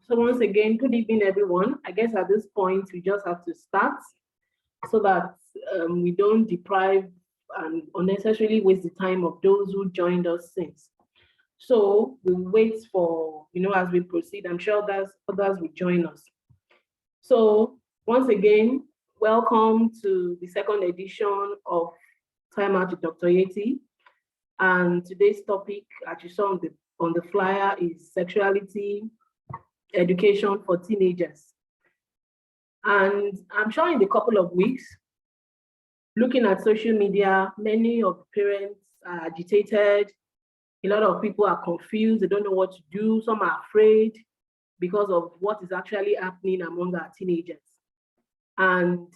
So once again, good evening, everyone. I guess at this point, we just have to start so that we don't deprive and unnecessarily waste the time of those who joined us since. So we'll wait for, as we proceed, I'm sure others will join us. So once again, welcome to the second edition of Time Out with Dr. Yetty. And today's topic, as you saw on the flyer, is sexuality education for teenagers. And I'm sure in a couple of weeks, looking at social media, many of the parents are agitated. A lot of people are confused. They don't know what to do. Some are afraid because of what is actually happening among our teenagers. And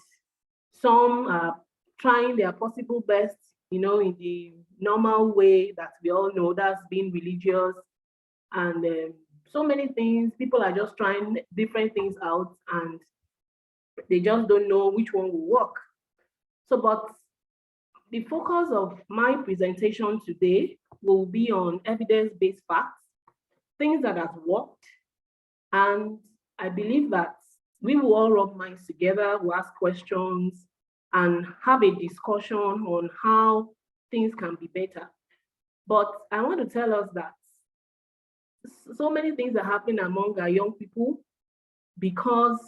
some are trying their possible best, in the normal way that we all know, that's being religious. And so many things, people are just trying different things out and they just don't know which one will work. So, but the focus of my presentation today will be on evidence-based facts, things that have worked. And I believe that we will all rub minds together, we'll ask questions and have a discussion on how things can be better. But I want to tell us that so many things are happening among our young people because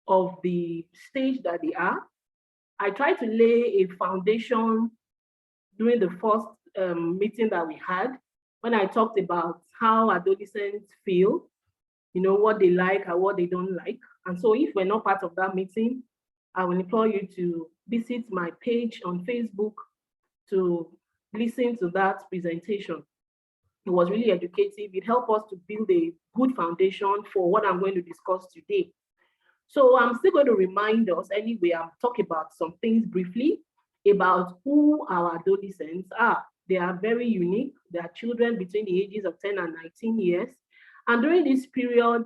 of the stage that they are. I tried to lay a foundation during the first meeting that we had when I talked about how adolescents feel, what they like and what they don't like. And so if we're not part of that meeting, I will implore you to visit my page on Facebook to listen to that presentation. It was really educative. It helped us to build a good foundation for what I'm going to discuss today. So I'm still going to remind us anyway, I'm talking about some things briefly about who our adolescents are. They are very unique. They are children between the ages of 10 and 19 years. And during this period,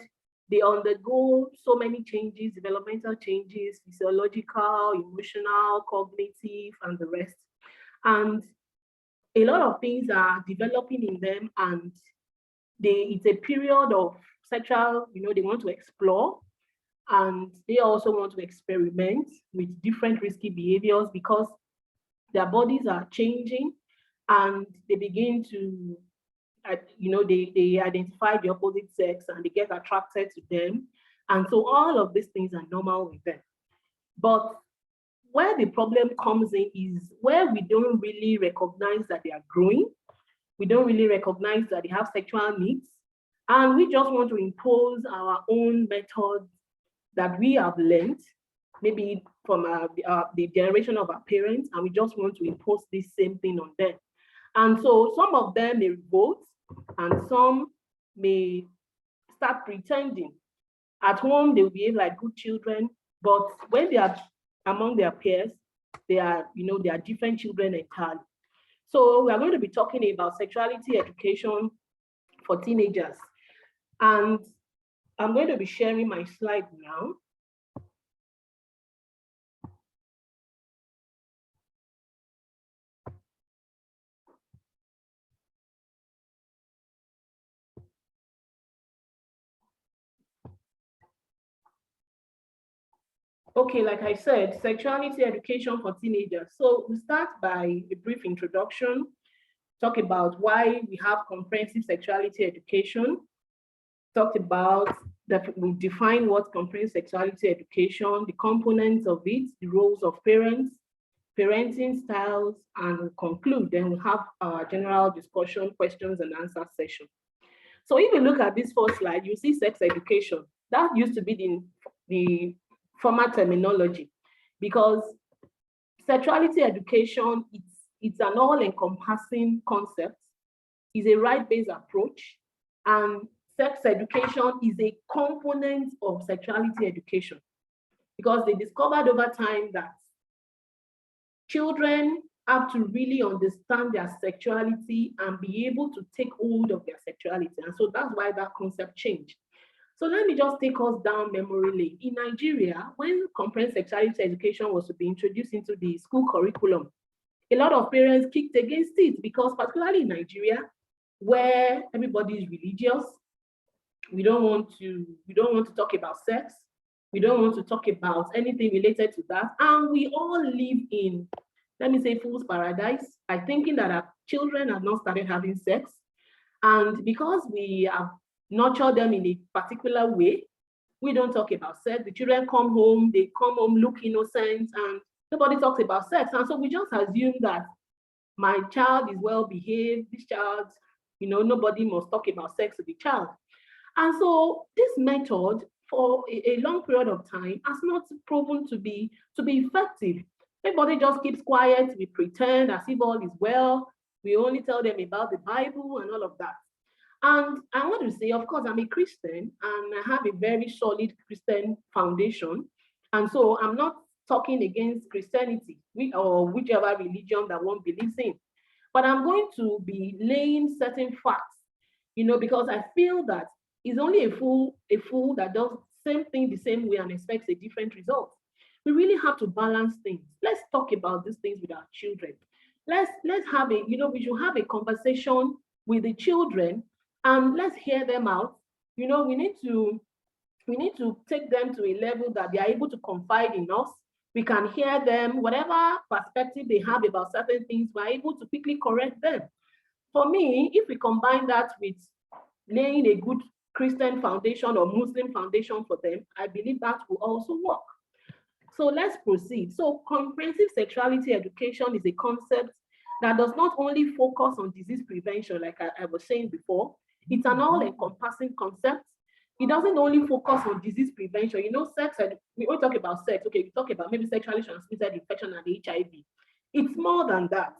they undergo so many changes, developmental changes, physiological, emotional, cognitive, and the rest. And a lot of things are developing in them, and it's a period of sexual, they want to explore, and they also want to experiment with different risky behaviors because their bodies are changing and they begin to, they identify the opposite sex and they get attracted to them. And so all of these things are normal with them. But where the problem comes in is where we don't really recognize that they are growing. We don't really recognize that they have sexual needs. And we just want to impose our own methods that we have learned, maybe from the generation of our parents, and we just want to impose this same thing on them. And so some of them may revolt, and some may start pretending. At home, they will behave like good children, but when they are among their peers, they are different children entirely. So we are going to be talking about sexuality education for teenagers. And I'm going to be sharing my slide now. Okay, like I said, sexuality education for teenagers. So we start by a brief introduction, talk about why we have comprehensive sexuality education, talked about that we define what comprehensive sexuality education, the components of it, the roles of parents, parenting styles, and we'll conclude. Then we'll have our general discussion, questions and answer session. So if you look at this first slide, you see sex education. That used to be the former terminology, because sexuality education, it's an all-encompassing concept, is a right-based approach, and sex education is a component of sexuality education, because they discovered over time that children have to really understand their sexuality and be able to take hold of their sexuality. And so that's why that concept changed. So let me just take us down memory lane. In Nigeria, when comprehensive sexuality education was to be introduced into the school curriculum, a lot of parents kicked against it because particularly in Nigeria, where everybody is religious, We don't want to talk about sex. We don't want to talk about anything related to that. And we all live in, let me say, fool's paradise. I thinking that our children have not started having sex. And because we have nurtured them in a particular way, we don't talk about sex. The children come home, they come home, look innocent, and nobody talks about sex. And so we just assume that my child is well behaved, this child, nobody must talk about sex with the child. And so this method for a long period of time has not proven to be effective. Everybody just keeps quiet, we pretend as if all is well, we only tell them about the Bible and all of that. And I want to say, of course, I'm a Christian and I have a very solid Christian foundation. And so I'm not talking against Christianity or whichever religion that one believes in. But I'm going to be laying certain facts, because I feel that it's only a fool that does the same thing the same way and expects a different result. We really have to balance things. Let's talk about these things with our children. Let's have we should have a conversation with the children and let's hear them out. We need to take them to a level that they are able to confide in us. We can hear them, whatever perspective they have about certain things, we're able to quickly correct them. For me, if we combine that with laying a good Christian foundation or Muslim foundation for them, I believe that will also work. So let's proceed. So comprehensive sexuality education is a concept that does not only focus on disease prevention, like I was saying before, it's an all-encompassing concept. It doesn't only focus on disease prevention. Sex, we talk about sex, okay, we talk about maybe sexually transmitted infection and HIV. It's more than that.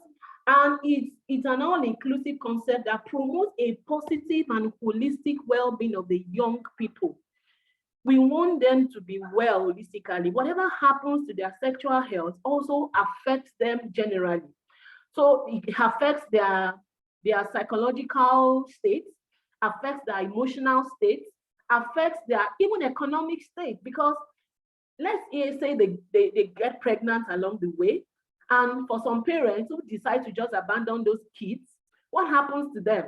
And it's an all-inclusive concept that promotes a positive and holistic well-being of the young people. We want them to be well holistically. Whatever happens to their sexual health also affects them generally. So it affects their psychological state, affects their emotional state, affects their even economic state, because let's say they get pregnant along the way, and for some parents who decide to just abandon those kids, what happens to them?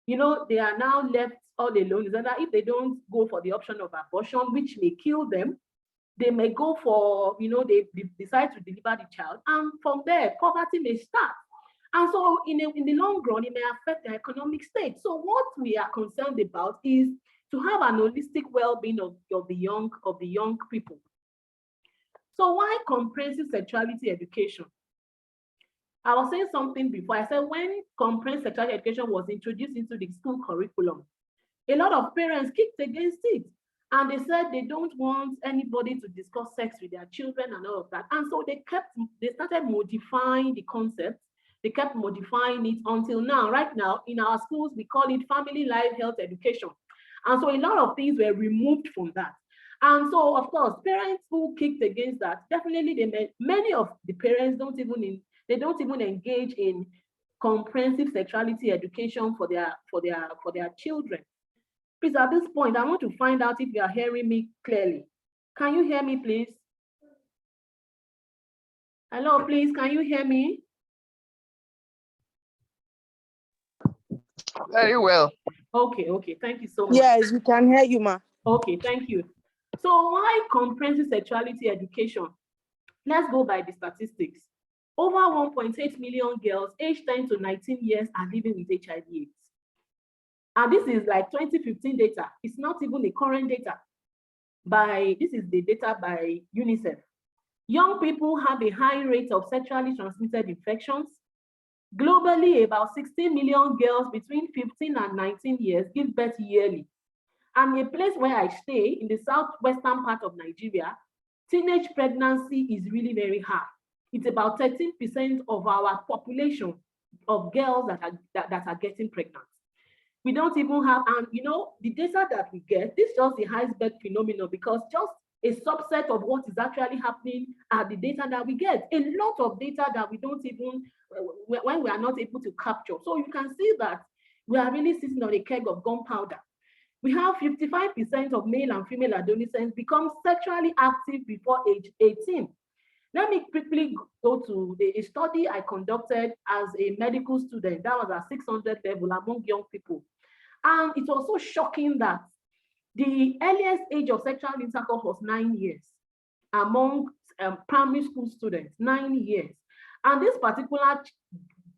They are now left all alone. Is that if they don't go for the option of abortion, which may kill them, they may go for, they decide to deliver the child, and from there, poverty may start. And so in the long run, it may affect their economic state. So what we are concerned about is to have an holistic well-being of the young people. So why comprehensive sexuality education? I was saying something before. I said when comprehensive sexuality education was introduced into the school curriculum, a lot of parents kicked against it. And they said they don't want anybody to discuss sex with their children and all of that. And so they started modifying the concept. They kept modifying it until now. Right now, in our schools, we call it family life health education. And so a lot of things were removed from that. And so, of course, parents who kicked against that, definitely many of the parents don't even engage in comprehensive sexuality education for their children. Please, at this point, I want to find out if you are hearing me clearly. Can you hear me, please? Hello, please, can you hear me? Very well. Okay, thank you so much. Yes, we can hear you, ma. Okay, thank you. So why comprehensive sexuality education? Let's go by the statistics. Over 1.8 million girls aged 10 to 19 years are living with HIV/AIDS. And this is like 2015 data. It's not even the current data. This is the data by UNICEF. Young people have a high rate of sexually transmitted infections. Globally, about 16 million girls between 15 and 19 years give birth yearly. And a place where I stay, in the southwestern part of Nigeria, teenage pregnancy is really very high. It's about 13% of our population of girls that are getting pregnant. We don't even have, and the data that we get, this is just the iceberg phenomenon, because just a subset of what is actually happening are the data that we get. A lot of data that we don't even, when we are not able to capture. So you can see that we are really sitting on a keg of gunpowder. We have 55% of male and female adolescents become sexually active before age 18. Let me quickly go to a study I conducted as a medical student. That was at 600 level among young people. And it's also shocking that The earliest age of sexual intercourse was 9 years among primary school students, 9 years. And this particular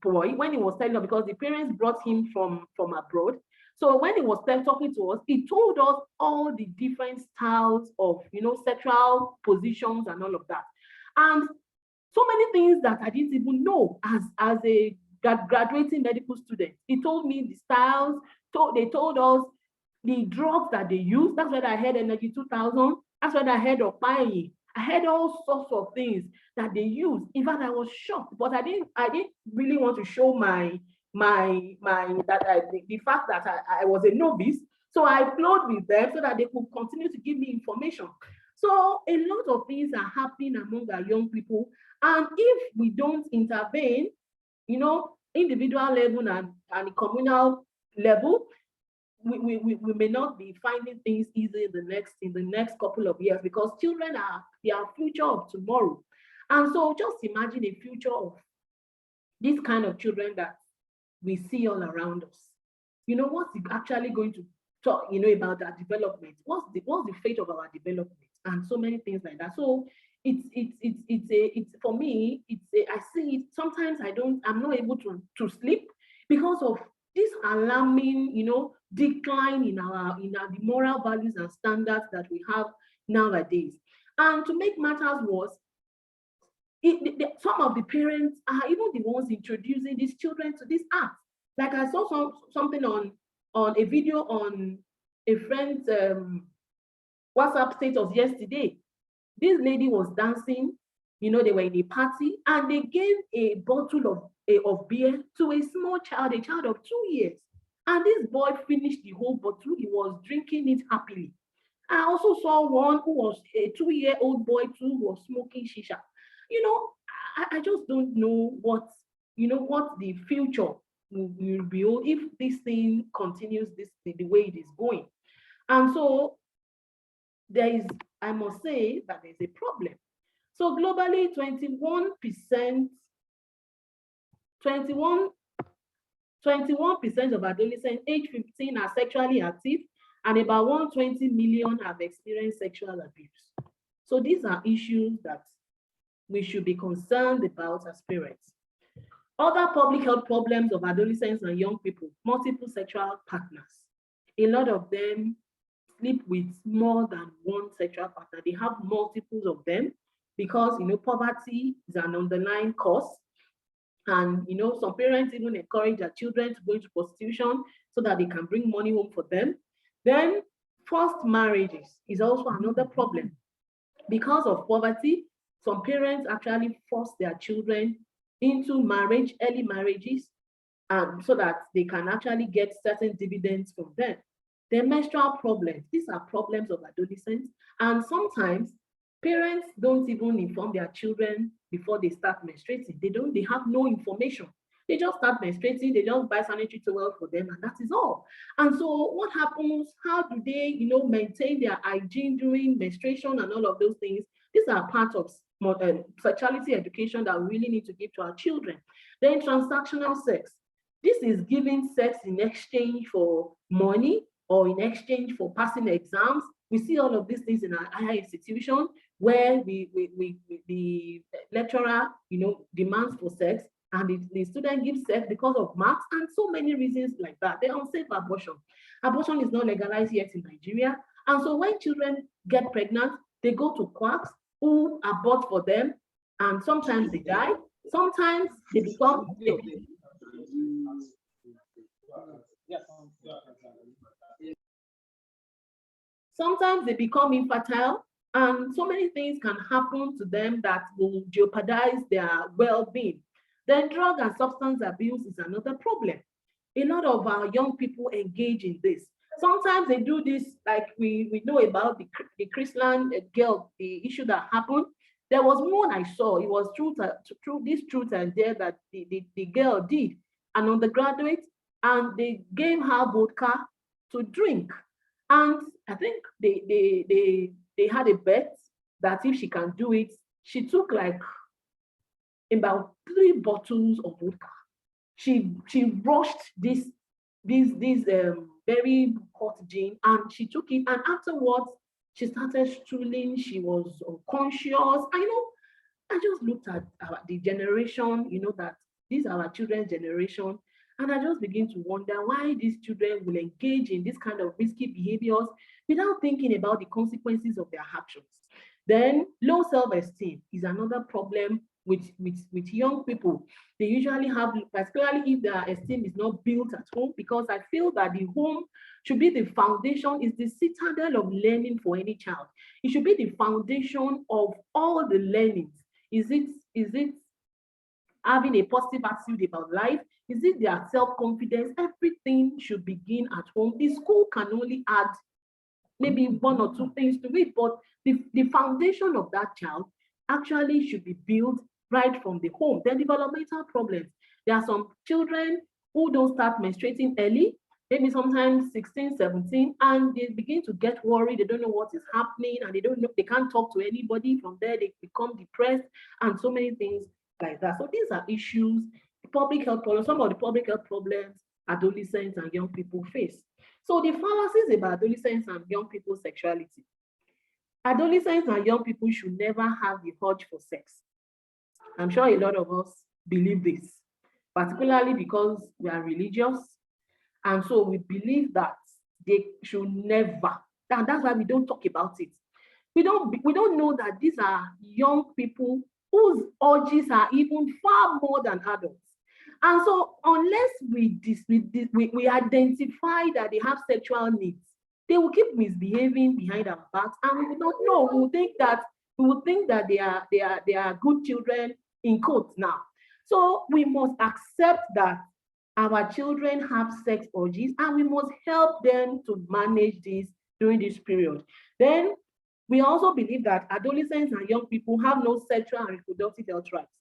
boy, when he was telling us, because the parents brought him from abroad, so when he was talking to us, he told us all the different styles of, sexual positions and all of that. And so many things that I didn't even know as a graduating medical student. He told me the styles, they told us the drugs that they use. That's when I heard Energy 2000. That's when I heard of Pai. I heard all sorts of things that they use. In fact, I was shocked, but I didn't really want to show the fact that I was a novice. So I flowed with them so that they could continue to give me information. So a lot of things are happening among our young people. And if we don't intervene, individual level and communal level, we may not be finding things easy in the next couple of years, because children are their future of tomorrow. And so just imagine a future of this kind of children that we see all around us. What's actually going to talk, about our development? What's the fate of our development? And so many things like that. So it's for me, I see it. Sometimes I'm not able to sleep because of this alarming, decline in the moral values and standards that we have nowadays. And to make matters worse, some of the parents are even the ones introducing these children to this act. Like I saw something on a video on a friend's WhatsApp status yesterday. This lady was dancing, they were in a party, and they gave a bottle of beer to a small child, a child of 2 years. And this boy finished the whole bottle. He was drinking it happily. I also saw one who was a 2-year-old boy too, who was smoking shisha. I just don't know what the future will be if this thing continues the way it is going. And so I must say that there's a problem. So globally, 21% of adolescents age 15 are sexually active, and about 120 million have experienced sexual abuse. So these are issues that we should be concerned about as parents. Other public health problems of adolescents and young people: multiple sexual partners. A lot of them sleep with more than one sexual partner. They have multiples of them because, poverty is an underlying cause. And, some parents even encourage their children to go into prostitution so that they can bring money home for them. Then forced marriages is also another problem. Because of poverty, some parents actually force their children into marriage, early marriages, so that they can actually get certain dividends from them. The menstrual problems, these are problems of adolescents. And sometimes parents don't even inform their children before they start menstruating. They have no information. They just start menstruating, they just buy sanitary towel for them, and that is all. And so what happens? How do they, maintain their hygiene during menstruation and all of those things? These are part of sexuality education that we really need to give to our children. Then transactional sex. This is giving sex in exchange for money or in exchange for passing exams. We see all of these things in our higher institution where the lecturer, demands for sex, and the student gives sex because of marks and so many reasons like that. The unsafe abortion. Abortion is not legalized yet in Nigeria. And so when children get pregnant, they go to quacks who abort for them, and sometimes they die. Sometimes they become infertile, and so many things can happen to them that will jeopardize their well-being. Then drug and substance abuse is another problem. A lot of our young people engage in this. Sometimes they do this, like we know about the Chrisland girl, the issue that happened. There was one I saw. It was through this truth and dare that the girl did, an undergraduate, and they gave her vodka to drink. And I think they had a bet that if she can do it, she took like about 3 bottles of vodka. She rushed this very hot gin, and she took it, and afterwards, she started stooling, she was unconscious. I just looked at the generation, that these are our children's generation, and I just begin to wonder why these children will engage in this kind of risky behaviors without thinking about the consequences of their actions. Then low self-esteem is another problem with young people. They usually have, particularly if their esteem is not built at home, because I feel that the home should be the foundation, is the citadel of learning for any child. It should be the foundation of all the learnings. Is it having a positive attitude about life? Is it their self-confidence? Everything should begin at home. The school can only add maybe one or two things to it, but the foundation of that child actually should be built right from the home. Then developmental problems. There are some children who don't start menstruating early, maybe sometimes 16, 17, and they begin to get worried. They don't know what is happening, and they can't talk to anybody. From there, they become depressed, and so many things like that. So these are issues, public health problems, some of the public health problems adolescents and young people face. So the fallacies about adolescents and young people's sexuality. Adolescents and young people should never have the urge for sex. I'm sure a lot of us believe this, particularly because we are religious. And so we believe that they should never, and that's why we don't talk about it. We don't know that these are young people whose urges are even far more than adults. And so unless we identify that they have sexual needs, they will keep misbehaving behind our backs, and we will not know. We will think that they are good children in quotes now. So we must accept that our children have sex urges, and we must help them to manage this during this period. Then we also believe that adolescents and young people have no sexual and reproductive health rights,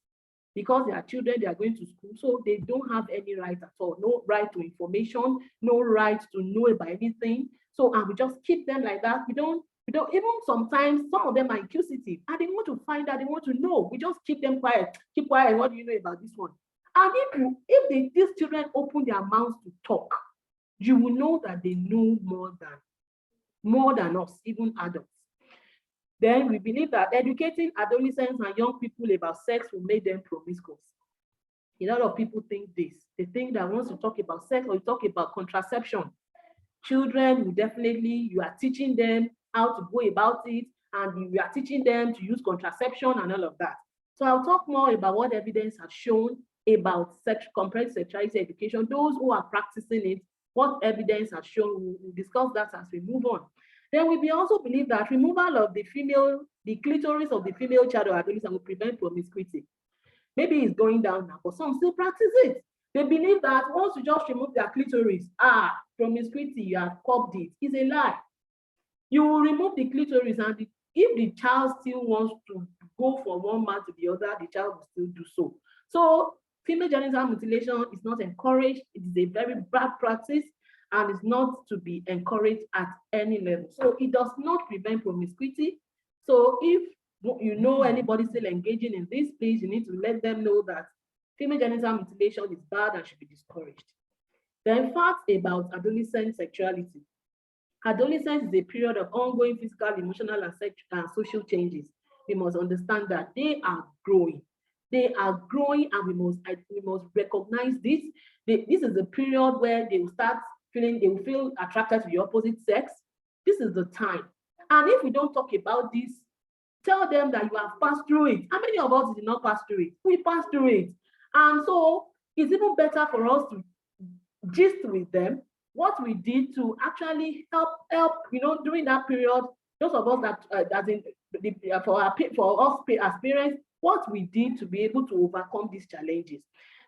because they are children, they are going to school, so they don't have any rights at all. No right to information, no right to know about anything. So, and we just keep them like that. We don't even sometimes, some of them are inquisitive and they want to find out, they want to know. We just keep them quiet. Keep quiet. What do you know about this one? And if these children open their mouths to talk, you will know that they know more than us, even adults. Then we believe that educating adolescents and young people about sex will make them promiscuous. A lot of people think this. They think that once you talk about sex or you talk about contraception, children will definitely, you are teaching them how to go about it, and you are teaching them to use contraception and all of that. So I'll talk more about what evidence has shown about comparative sexuality education, those who are practicing it, what evidence has shown. We'll discuss that as we move on. Then we also believe that removal of the clitoris of the female child or adolescent will prevent promiscuity. Maybe it's going down now, but some still practice it. They believe that once you just remove their clitoris, promiscuity, you have copped it. It's a lie. You will remove the clitoris, and if the child still wants to go from one man to the other, the child will still do so. So female genital mutilation is not encouraged. It is a very bad practice, and it's not to be encouraged at any level. So it does not prevent promiscuity. So if you know anybody still engaging in this, please, you need to let them know that female genital mutilation is bad and should be discouraged. Then facts about adolescent sexuality. Adolescence is a period of ongoing physical, emotional, and social changes. We must understand that they are growing. They are growing, and we must recognize this. This is a period where they will feel attracted to the opposite sex. This is the time. And if we don't talk about this, tell them that you have passed through it. How many of us did not pass through it? We passed through it. And so it's even better for us to gist with them what we did to actually help, during that period, those of us for us as parents, what we did to be able to overcome these challenges.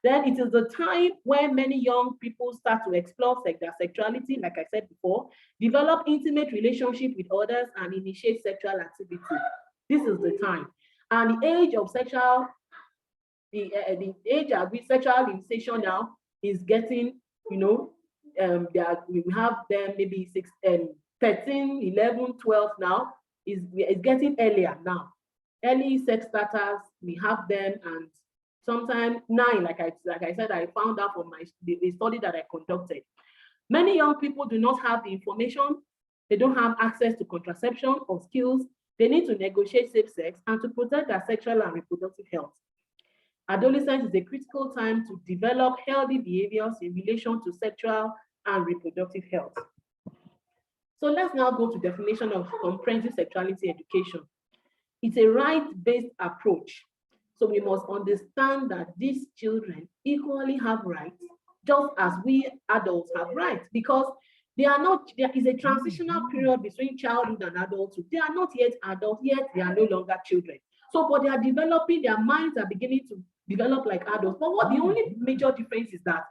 Then it is the time when many young people start to explore their sexuality, like I said before, develop intimate relationship with others, and initiate sexual activity. This is the time. And the age of sexual initiation now is getting, we have them maybe 13, 11, 12 now, is getting earlier now. Early sex starters, we have them, and sometimes 9, like I said, I found out from the study that I conducted. Many young people do not have the information. They don't have access to contraception or skills. They need to negotiate safe sex and to protect their sexual and reproductive health. Adolescence is a critical time to develop healthy behaviors in relation to sexual and reproductive health. So let's now go to definition of comprehensive sexuality education. It's a right-based approach. So we must understand that these children equally have rights, just as we adults have rights, because there is a transitional period between childhood and adulthood. They are not yet adults, yet they are no longer children. So, but they are developing, their minds are beginning to develop like adults. But what the only major difference is that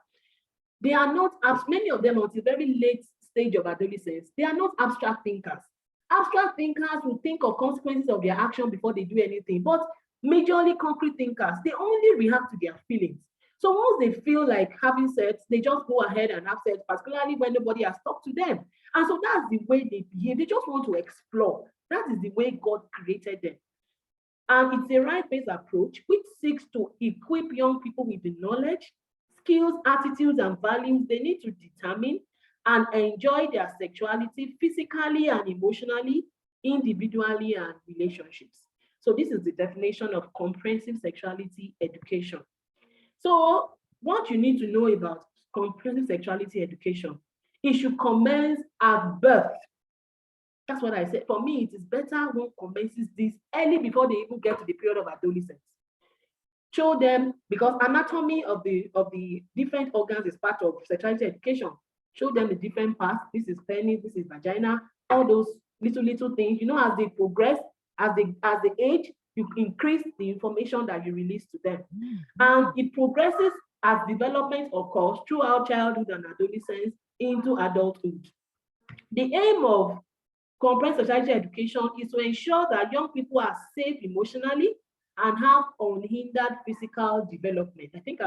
they are not, as many of them until very late stage of adolescence, they are not abstract thinkers. Abstract thinkers will think of consequences of their action before they do anything, but majorly concrete thinkers, they only react to their feelings. So once they feel like having sex, they just go ahead and have sex, particularly when nobody has talked to them. And so that's the way they behave. They just want to explore. That is the way God created them. And it's a right-based approach which seeks to equip young people with the knowledge, skills, attitudes, and values they need to determine and enjoy their sexuality physically and emotionally, individually, and relationships. So this is the definition of comprehensive sexuality education. So what you need to know about comprehensive sexuality education, it should commence at birth. That's what I said. For me, it is better one commences this early before they even get to the period of adolescence. Show them, because anatomy of the different organs is part of sexuality education. Show them the different parts. This is penis, this is vagina, all those little things. You know, as they progress, as they age, you increase the information that you release to them. And it progresses as development occurs throughout childhood and adolescence into adulthood. The aim of comprehensive sexuality education is to ensure that young people are safe emotionally and have unhindered physical development. I think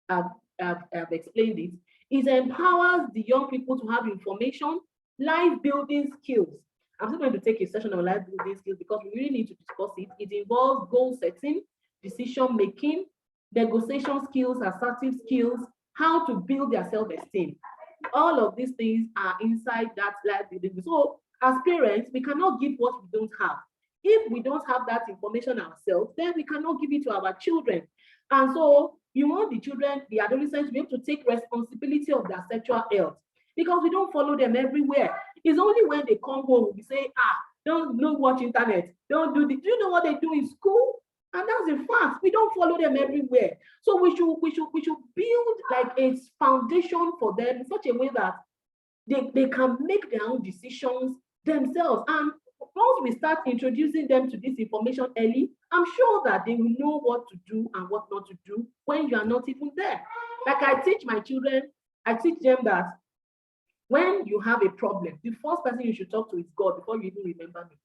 I've explained it. It empowers the young people to have information, life building skills. I'm still going to take a session on life building skills because we really need to discuss it. It involves goal setting, decision making, negotiation skills, assertive skills, how to build their self-esteem. All of these things are inside that life building. So as parents, we cannot give what we don't have. If we don't have that information ourselves, then we cannot give it to our children. And so you want the children, the adolescents, to be able to take responsibility of their sexual health, because we don't follow them everywhere. It's only when they come home we say, don't watch internet, don't do this. Do you know what they do in school? And that's a fact. We don't follow them everywhere. So we should build like a foundation for them in such a way that they can make their own decisions themselves. And once we start introducing them to this information early, I'm sure that they will know what to do and what not to do when you are not even there. Like I teach my children, I teach them that when you have a problem, the first person you should talk to is God before you even remember me.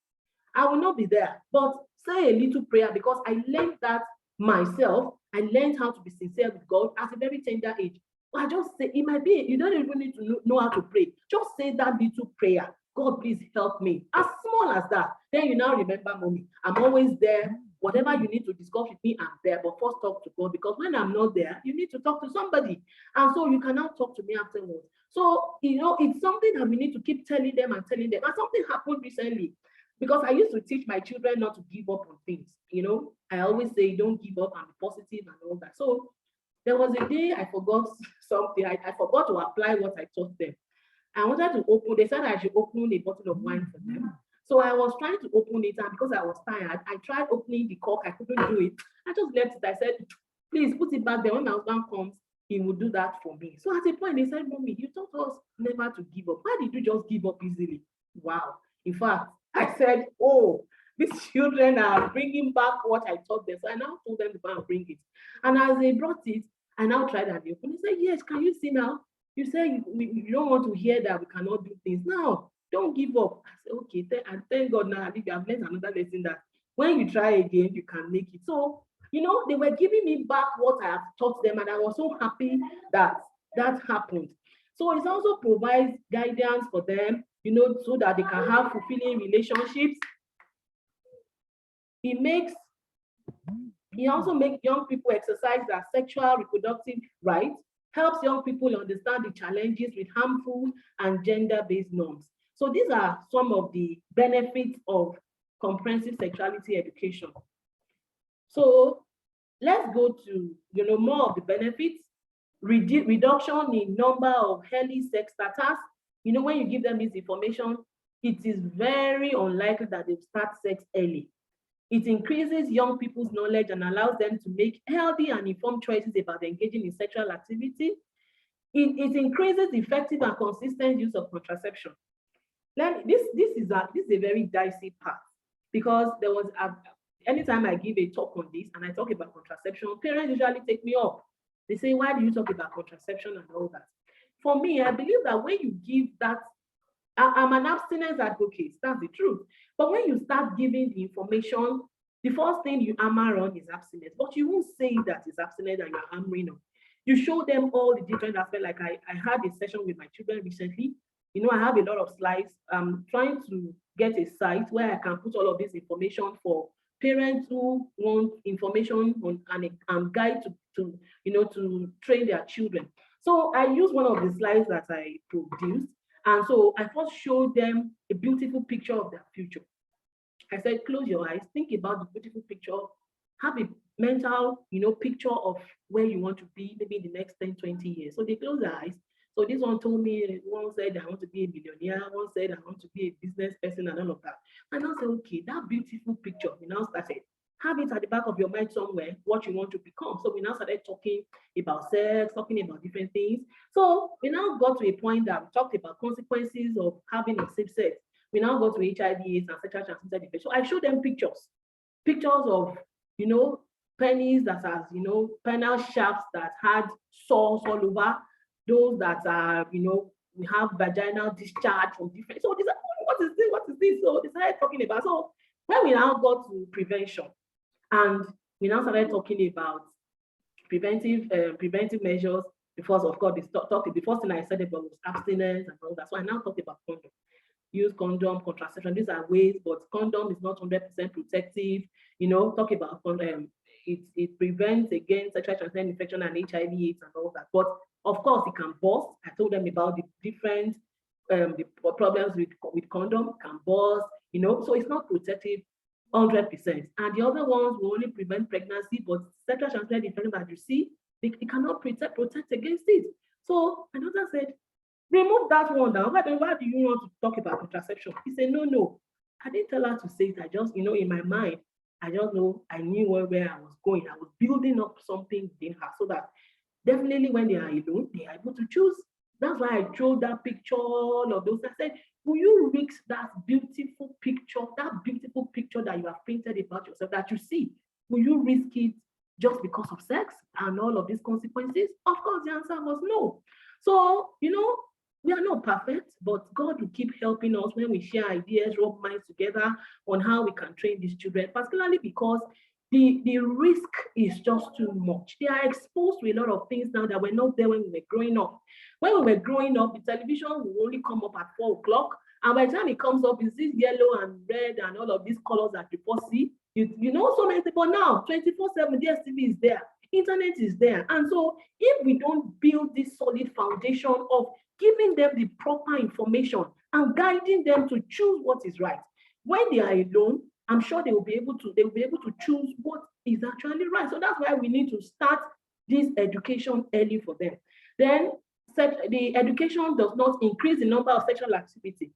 I will not be there, but say a little prayer, because I learned that myself. I learned how to be sincere with God at a very tender age. But I just say, it might be, you don't even need to know how to pray. Just say that little prayer. God, please help me. As small as that. Then you now remember, mommy, I'm always there. Whatever you need to discuss with me, I'm there. But first talk to God, because when I'm not there, you need to talk to somebody. And so you can now talk to me afterwards. So, it's something that we need to keep telling them. And something happened recently. Because I used to teach my children not to give up on things. I always say, don't give up and be positive and all that. So there was a day I forgot something. I forgot to apply what I taught them. I wanted to open, they said I should open a bottle of wine for them. So I was trying to open it, and because I was tired, I tried opening the cork. I couldn't do it. I just left it. I said, please put it back there. When my husband comes, he will do that for me. So at a point, they said, mommy, you taught us never to give up. Why did you just give up easily? Wow. In fact, I said, oh, these children are bringing back what I taught them. So I now told them to go and bring it. And as they brought it, I now tried and they opened. They said, yes, can you see now? You say you don't want to hear that we cannot do things. Now, don't give up. I said, okay, and thank God now I think I've learned another lesson that when you try again, you can make it. So, they were giving me back what I have taught them, and I was so happy that that happened. So it also provides guidance for them, so that they can have fulfilling relationships. It also makes young people exercise their sexual reproductive rights, helps young people understand the challenges with harmful and gender-based norms. So these are some of the benefits of comprehensive sexuality education. So let's go to more of the benefits. Reduction in number of early sex starters. When you give them this information, it is very unlikely that they start sex early. It increases young people's knowledge and allows them to make healthy and informed choices about engaging in sexual activity. It increases effective and consistent use of contraception. This is a very dicey part, because there was anytime I give a talk on this and I talk about contraception, parents usually take me up. They say, why do you talk about contraception and all that? For me, I believe that when you give that, I'm an abstinence advocate, that's the truth. But when you start giving the information, the first thing you hammer on is abstinence, but you won't say that it's abstinence and you're hammering on. You show them all the different aspects. Like I had a session with my children recently. I have a lot of slides. I'm trying to get a site where I can put all of this information for parents who want information on and guide to train their children. So I use one of the slides that I produced. And so I first showed them a beautiful picture of their future. I said, close your eyes, think about the beautiful picture, have a mental, picture of where you want to be maybe in the next 10, 20 years. So they closed their eyes. So this one told me, one said, I want to be a millionaire. One said, I want to be a business person and all of that. And I said, okay, that beautiful picture, we now started. Have it at the back of your mind somewhere, what you want to become. So we now started talking about sex, talking about different things. So we now got to a point that we talked about consequences of having a safe sex. We now got to HIV, AIDS, and sexual transmitted infection. So I showed them pictures of, pennies that has, penile shafts that had sores all over, those that are, we have vaginal discharge from different. So this, what is this? What is this? So they started talking about. So when we now got to prevention, and we now started talking about preventive measures, because of course the first thing I said about was abstinence and all that. So I now talked about condom. Use condom, contraception. These are ways, but condom is not 100% protective. Talk about condom. It prevents against sexual transmitted infection and HIV, AIDS, and all that. But of course, it can burst. I told them about the different the problems with condom. It can burst. So it's not protective 100%. And the other ones will only prevent pregnancy, but sexual transmitted infection that you see, it cannot protect against it. So another said, remove that one down. Why do you want to talk about contraception? He said, no. I didn't tell her to say it. I just, in my mind, I just know I knew where I was going. I was building up something within her so that definitely when they are alone, they are able to choose. That's why I showed that picture, all of those. I said, will you risk that beautiful picture that you have painted about yourself that you see? Will you risk it just because of sex and all of these consequences? Of course, the answer was no. So, we are not perfect, but God will keep helping us when we share ideas, rub minds together on how we can train these children, particularly because the risk is just too much. They are exposed to a lot of things now that were not there when we were growing up. When we were growing up, the television will only come up at 4 o'clock. And by the time it comes up, it's this yellow and red and all of these colors that you see. So many people now, 24/7, DSTV is there. Internet is there. And so if we don't build this solid foundation of giving them the proper information and guiding them to choose what is right, when they are alone, I'm sure they will be able to choose what is actually right. So that's why we need to start this education early for them. Then the education does not increase the number of sexual activity.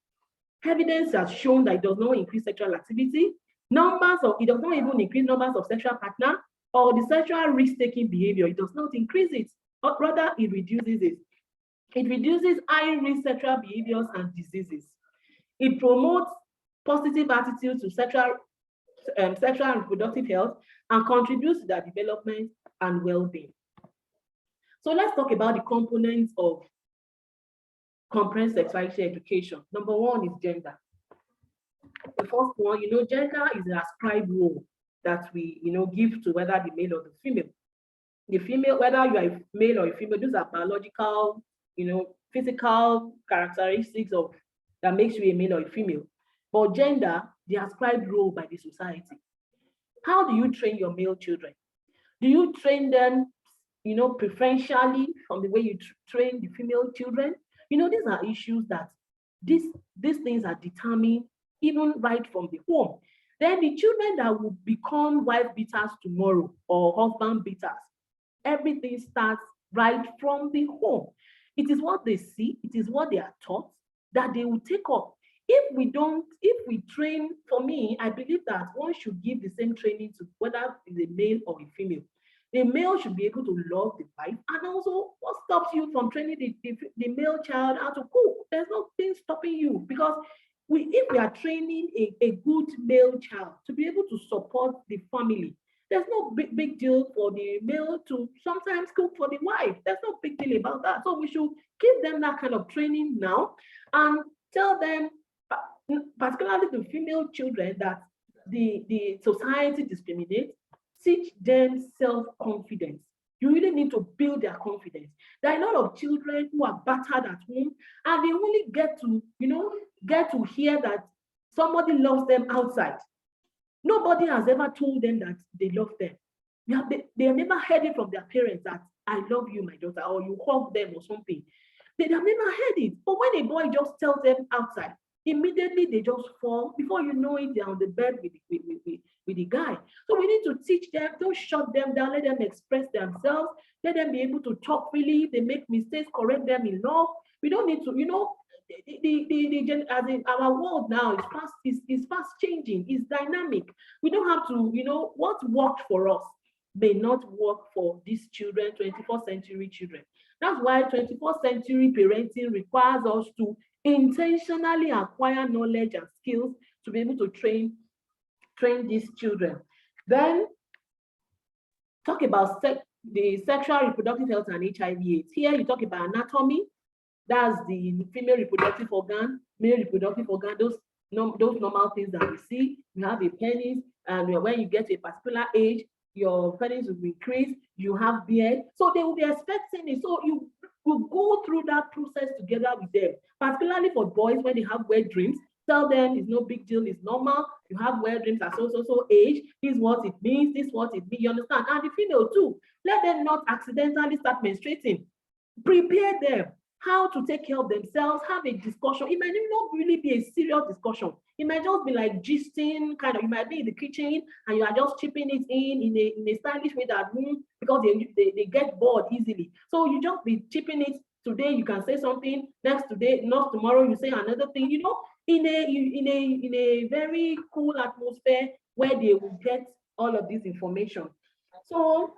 Evidence has shown that it does not increase sexual activity. It does not even increase numbers of sexual partners or the sexual risk-taking behavior. It does not increase it, but rather it reduces it. It reduces high-risk sexual behaviors and diseases. It promotes positive attitudes to sexual and reproductive health and contributes to their development and well-being. So let's talk about the components of comprehensive sexuality education. Number one is gender. The first one, gender is an ascribed role that we, give to whether the male or the female. The female, whether you are a male or a female, these are biological, physical characteristics that makes you a male or a female. But gender, the ascribed role by the society. How do you train your male children? Do you train them preferentially from the way you train the female children. These are issues that these things are determined even right from the home. Then the children that will become wife beaters tomorrow or husband beaters, everything starts right from the home. It is what they see, it is what they are taught that they will take up. If we train, for me, I believe that one should give the same training to whether it's a male or a female. The male should be able to love the wife, and also what stops you from training the male child how to cook? There's nothing stopping you, because if we are training a good male child to be able to support the family, there's no big deal for the male to sometimes cook for the wife. There's no big deal about that. So we should give them that kind of training now and tell them, particularly the female children, that the society discriminates. Teach them self-confidence. You really need to build their confidence. There are a lot of children who are battered at home, and they only get to hear that somebody loves them outside. Nobody has ever told them that they love them. They have never heard it from their parents that I love you, my daughter, or you hug them or something. They have never heard it. But when a boy just tells them outside, immediately they just fall. Before you know it, they're on the bed with the guy. So we need to teach them, don't shut them down, let them express themselves, let them be able to talk freely. If they make mistakes, correct them in love. We don't need to, as in our world now is fast changing, is dynamic. We don't have to, what worked for us may not work for these children, 21st century children. That's why 21st century parenting requires us to intentionally acquire knowledge and skills to be able to train these children. Then talk about the sexual reproductive health and HIV/AIDS. Here you talk about anatomy. That's the female reproductive organ, male reproductive organ, those normal things that we see. You have a penis, and when you get to a particular age, your penis will increase, you have beard. So they will be expecting it. So you will go through that process together with them, particularly for boys when they have wet dreams. Tell them it's no big deal, it's normal. You have wet dreams at so age. This is what it means, this is what it means, you understand? And the female too. Let them not accidentally start menstruating. Prepare them how to take care of themselves, have a discussion. It might not really be a serious discussion. It might just be like gisting, kind of. You might be in the kitchen and you are just chipping it in a stylish way that because they get bored easily. So you just be chipping it. Today you can say something, next tomorrow you say another thing, in a very cool atmosphere where they will get all of this information. So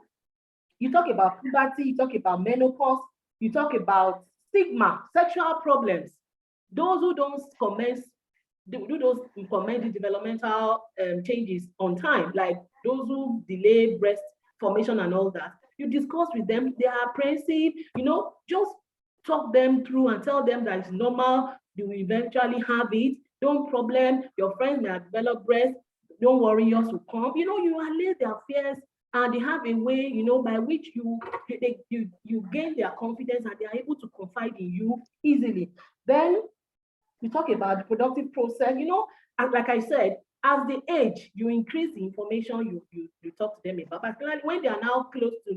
you talk about puberty, you talk about menopause, you talk about stigma, sexual problems. Those who don't commence the developmental changes on time, like those who delay breast formation and all that, you discuss with them. They are apprehensive, just talk them through and tell them that it's normal. You will eventually have it. Don't problem. Your friends may have developed breast. Don't worry, yours will come. You allay their fears, and they have a way, by which you gain their confidence and they are able to confide in you easily. Then we talk about the productive process, and like I said, as the age, you increase the information you talk to them about, particularly when they are now close to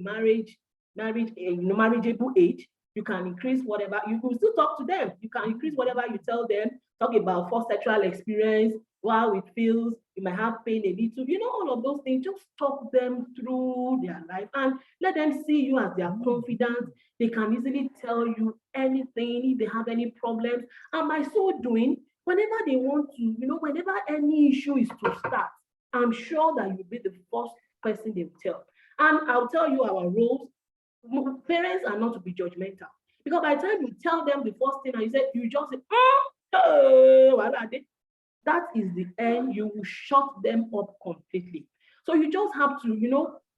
marriageable age. You can increase whatever, you can still talk to them. You can increase whatever you tell them, talk about first sexual experience, how it feels, you might have pain a little, all of those things. Just talk them through their life and let them see you as their confidant. They can easily tell you anything if they have any problems. And by so doing, whenever they want to, whenever any issue is to start, I'm sure that you'll be the first person they will tell. And I'll tell you our roles. Parents are not to be judgmental, because by the time you tell them the first thing and you just say, that is the end. You will shut them up completely. So you just have to,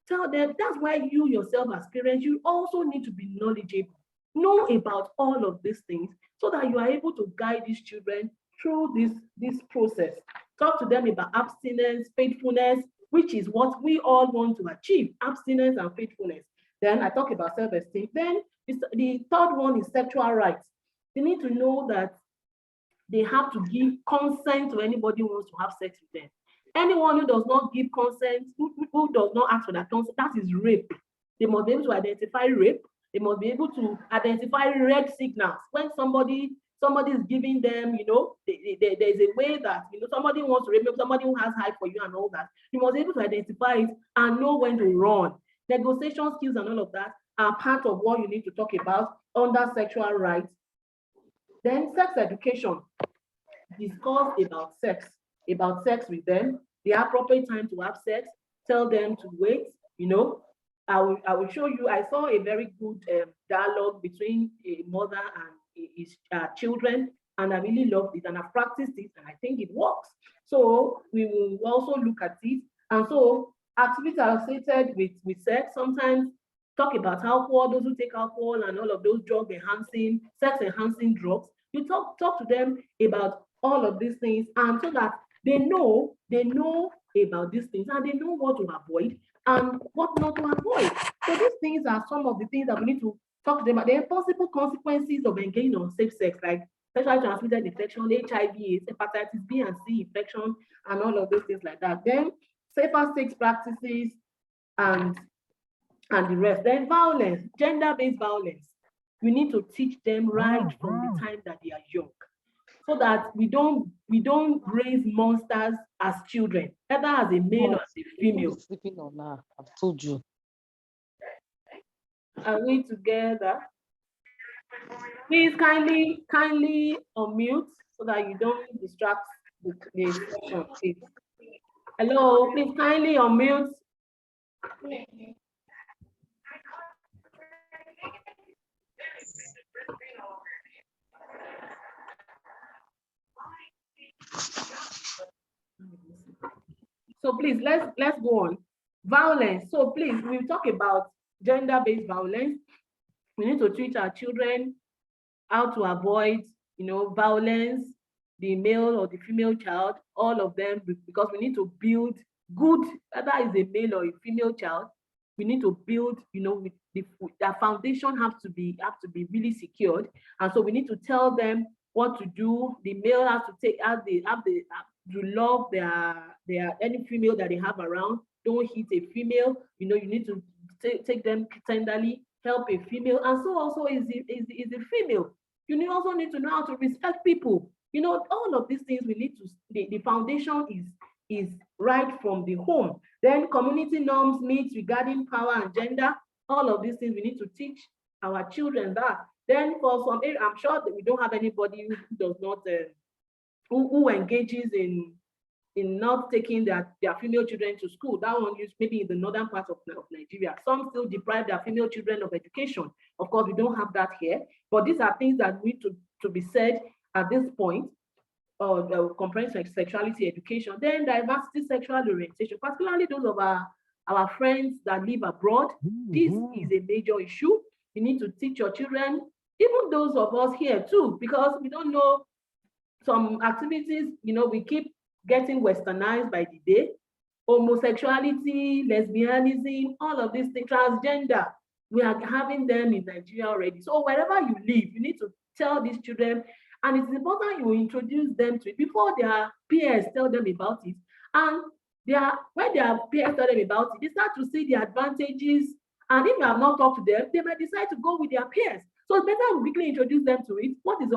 tell them. That's why you yourself as parents, you also need to be knowledgeable, know about all of these things, so that you are able to guide these children through this process. Talk to them about abstinence, faithfulness, which is what we all want to achieve, abstinence and faithfulness. Then I talk about self-esteem. Then the third one is sexual rights. They need to know that they have to give consent to anybody who wants to have sex with them. Anyone who does not give consent, who does not ask for that consent, that is rape. They must be able to identify rape. They must be able to identify red signals when somebody is giving them, there's a way that, somebody wants to rape, somebody who has hype for you and all that. You must be able to identify it and know when to run. Negotiation skills and all of that are part of what you need to talk about under sexual rights. Then sex education. Discuss about sex with them, the appropriate time to have sex, tell them to wait, I will show you. I saw a very good dialogue between a mother and his children, and I really loved it, and I've practiced it, and I think it works. So we will also look at it. And so activities associated with sex, sometimes talk about alcohol, those who take alcohol and all of those sex enhancing drugs. You talk to them about all of these things, and so that they know about these things, and they know what to avoid and what not to avoid. So these things are some of the things that we need to talk to them about. The possible consequences of engaging on safe sex, like sexually transmitted infection, HIV, AIDS, hepatitis B and C infection, and all of those things like that. Then safer sex practices and the rest. Then violence, gender-based violence. We need to teach them right from the time that they are young, so that we don't raise monsters as children, either as a male or as a female. Sleeping on her, I've told you. Are we together? Please kindly unmute so that you don't distract the session, please. Hello, please kindly unmute. So please, let's go on. Violence. So please, we talk about gender-based violence. We need to teach our children how to avoid, violence, the male or the female child, all of them, because we need to build good, whether it's a male or a female child. We need to build, with the foundation have to be really secured, and so we need to tell them what to do. The male has to love their any female that they have around. Don't hit a female. You need to take them tenderly, help a female, and so also is a female. You also need to know how to respect people. All of these things we need to. The foundation is right from the home. Then community norms, myths regarding power and gender. All of these things we need to teach our children that. Then for some, I'm sure that we don't have anybody who does not who engages in not taking their female children to school. That one is maybe in the northern part of Nigeria. Some still deprive their female children of education. Of course, we don't have that here, but these are things that need to be said at this point. Comprehensive sexuality education. Then diversity sexual orientation, particularly those of our friends that live abroad. This is a major issue. You need to teach your children, even those of us here too, because we don't know some activities, we keep getting westernized by the day. Homosexuality, lesbianism, all of these things, transgender, we are having them in Nigeria already. So wherever you live, you need to tell these children, and it's important you introduce them to it before their peers tell them about it. And when their peers tell them about it, they start to see the advantages, and if you have not talked to them, they might decide to go with their peers. So it's better we quickly introduce them to it. What does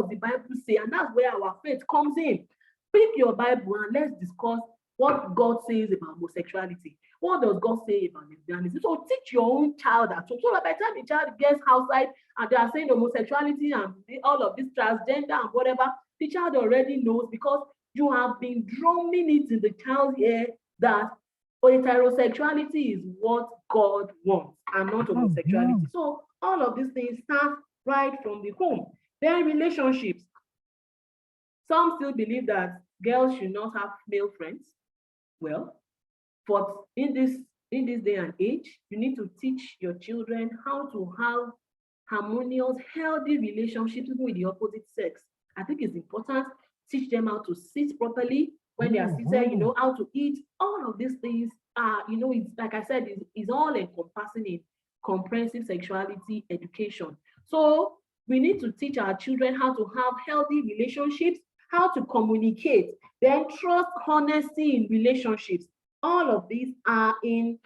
the Bible say? And that's where our faith comes in. Pick your Bible and let's discuss what God says about homosexuality. What does God say about lesbianism? So teach your own child that. So by the time the child gets outside and they are saying homosexuality and all of this transgender and whatever, the child already knows, because you have been drumming it in the child's ear that heterosexuality is what God wants and not homosexuality. So all of these things start right from the home. Then relationships. Some still believe that girls should not have male friends. Well, but in this day and age, you need to teach your children how to have harmonious, healthy relationships with the opposite sex. I think it's important. Teach them how to sit properly when they are seated, how to eat. All of these things are, it's like I said, is all encompassing in comprehensive sexuality education. So we need to teach our children how to have healthy relationships, how to communicate, then trust, honesty in relationships. All of these are in,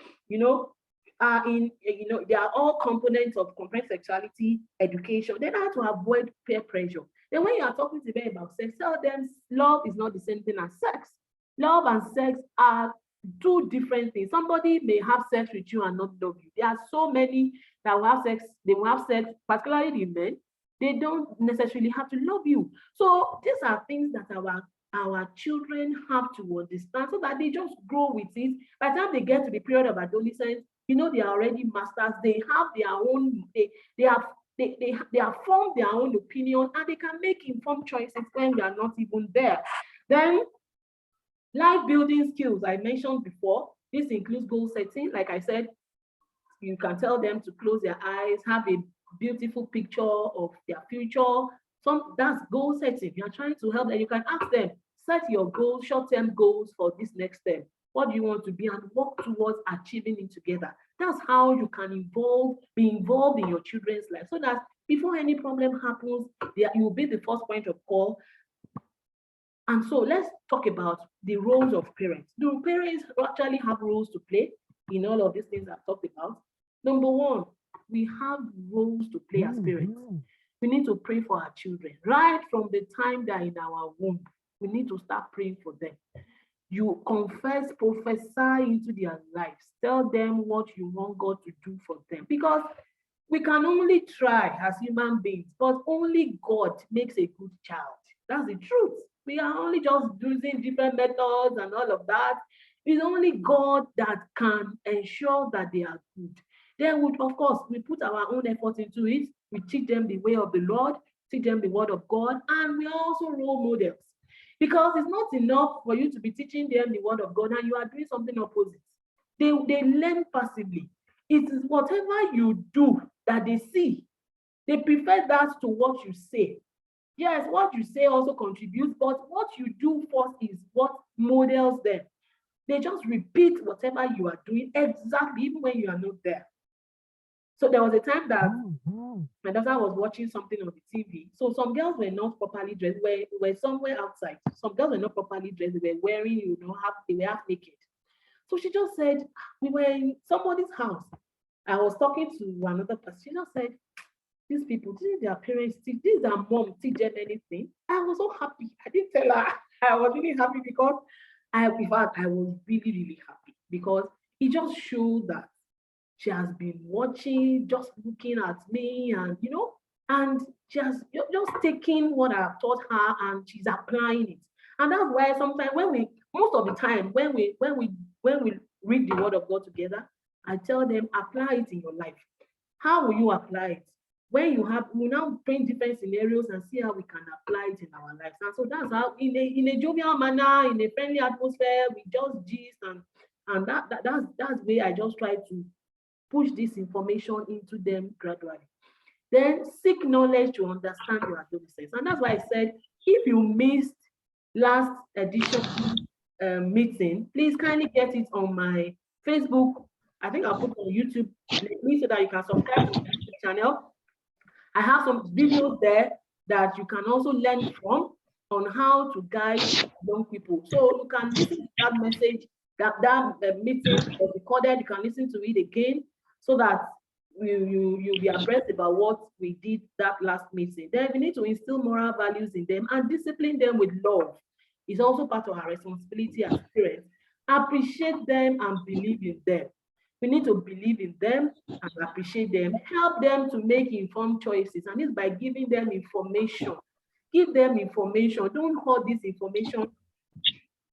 they are all components of complex sexuality education. Then how to avoid peer pressure. Then when you are talking to them about sex, tell them love is not the same thing as sex. Love and sex are two different things. Somebody may have sex with you and not love you. There are so many that will have sex, they will have sex, particularly the men, they don't necessarily have to love you. So these are things that our children have to understand so that they just grow with it. By the time they get to the period of adolescence, they are already masters. They have their own, they have formed their own opinion, and they can make informed choices when we are not even there. Then life building skills I mentioned before. This includes goal setting. Like I said, you can tell them to close their eyes, have a beautiful picture of their future. That's goal setting. You're trying to help them. You can ask them, set your goals, short-term goals for this next step. What do you want to be, and work towards achieving it together. That's how you can be involved in your children's life, so that before any problem happens, you will be the first point of call. And so let's talk about the roles of parents. Do parents actually have roles to play in all of these things I've talked about? Number one, we have roles to play as parents. We need to pray for our children. Right from the time they're in our womb, we need to start praying for them. You confess, prophesy into their lives. Tell them what you want God to do for them. Because we can only try as human beings, but only God makes a good child. That's the truth. We are only just using different methods and all of that. It's only God that can ensure that they are good. Then, of course, we put our own effort into it. We teach them the way of the Lord, teach them the word of God, and we are also role models. Because it's not enough for you to be teaching them the word of God and you are doing something opposite. They learn passively. It is whatever you do that they see. They prefer that to what you say. Yes, what you say also contributes, but what you do first is what models them. They just repeat whatever you are doing exactly, even when you are not there. So there was a time that my daughter was watching something on the TV. So some girls were not properly dressed, were somewhere outside. Some girls were not properly dressed. They were wearing, they were half naked. So she just said, we were in somebody's house. I was talking to another person. She just said, these people, didn't their parents teach, did their mom teach them anything? I was so happy. I didn't tell her. I was really happy because I was really, really happy because it just showed that she has been watching, just looking at me, and she has just taken what I've taught her and she's applying it. And that's why sometimes most of the time when we read the word of God together, I tell them, apply it in your life. How will you apply it? We now bring different scenarios and see how we can apply it in our lives. And so that's how, in a jovial manner, in a friendly atmosphere, we just gist and that's where I just try to push this information into them gradually. Then seek knowledge to understand your adolescents. And that's why I said, if you missed last edition meeting, please kindly get it on my Facebook. I think I'll put it on YouTube so that you can subscribe to my YouTube channel. I have some videos there that you can also learn from on how to guide young people. So you can listen to that message, that meeting was recorded, you can listen to it again so that you'll be abreast about what we did that last meeting. Then we need to instill moral values in them and discipline them with love. It's also part of our responsibility as parents. Appreciate them and believe in them. We need to believe in them and appreciate them, help them to make informed choices, and it's by giving them information. Give them information. Don't hold this information,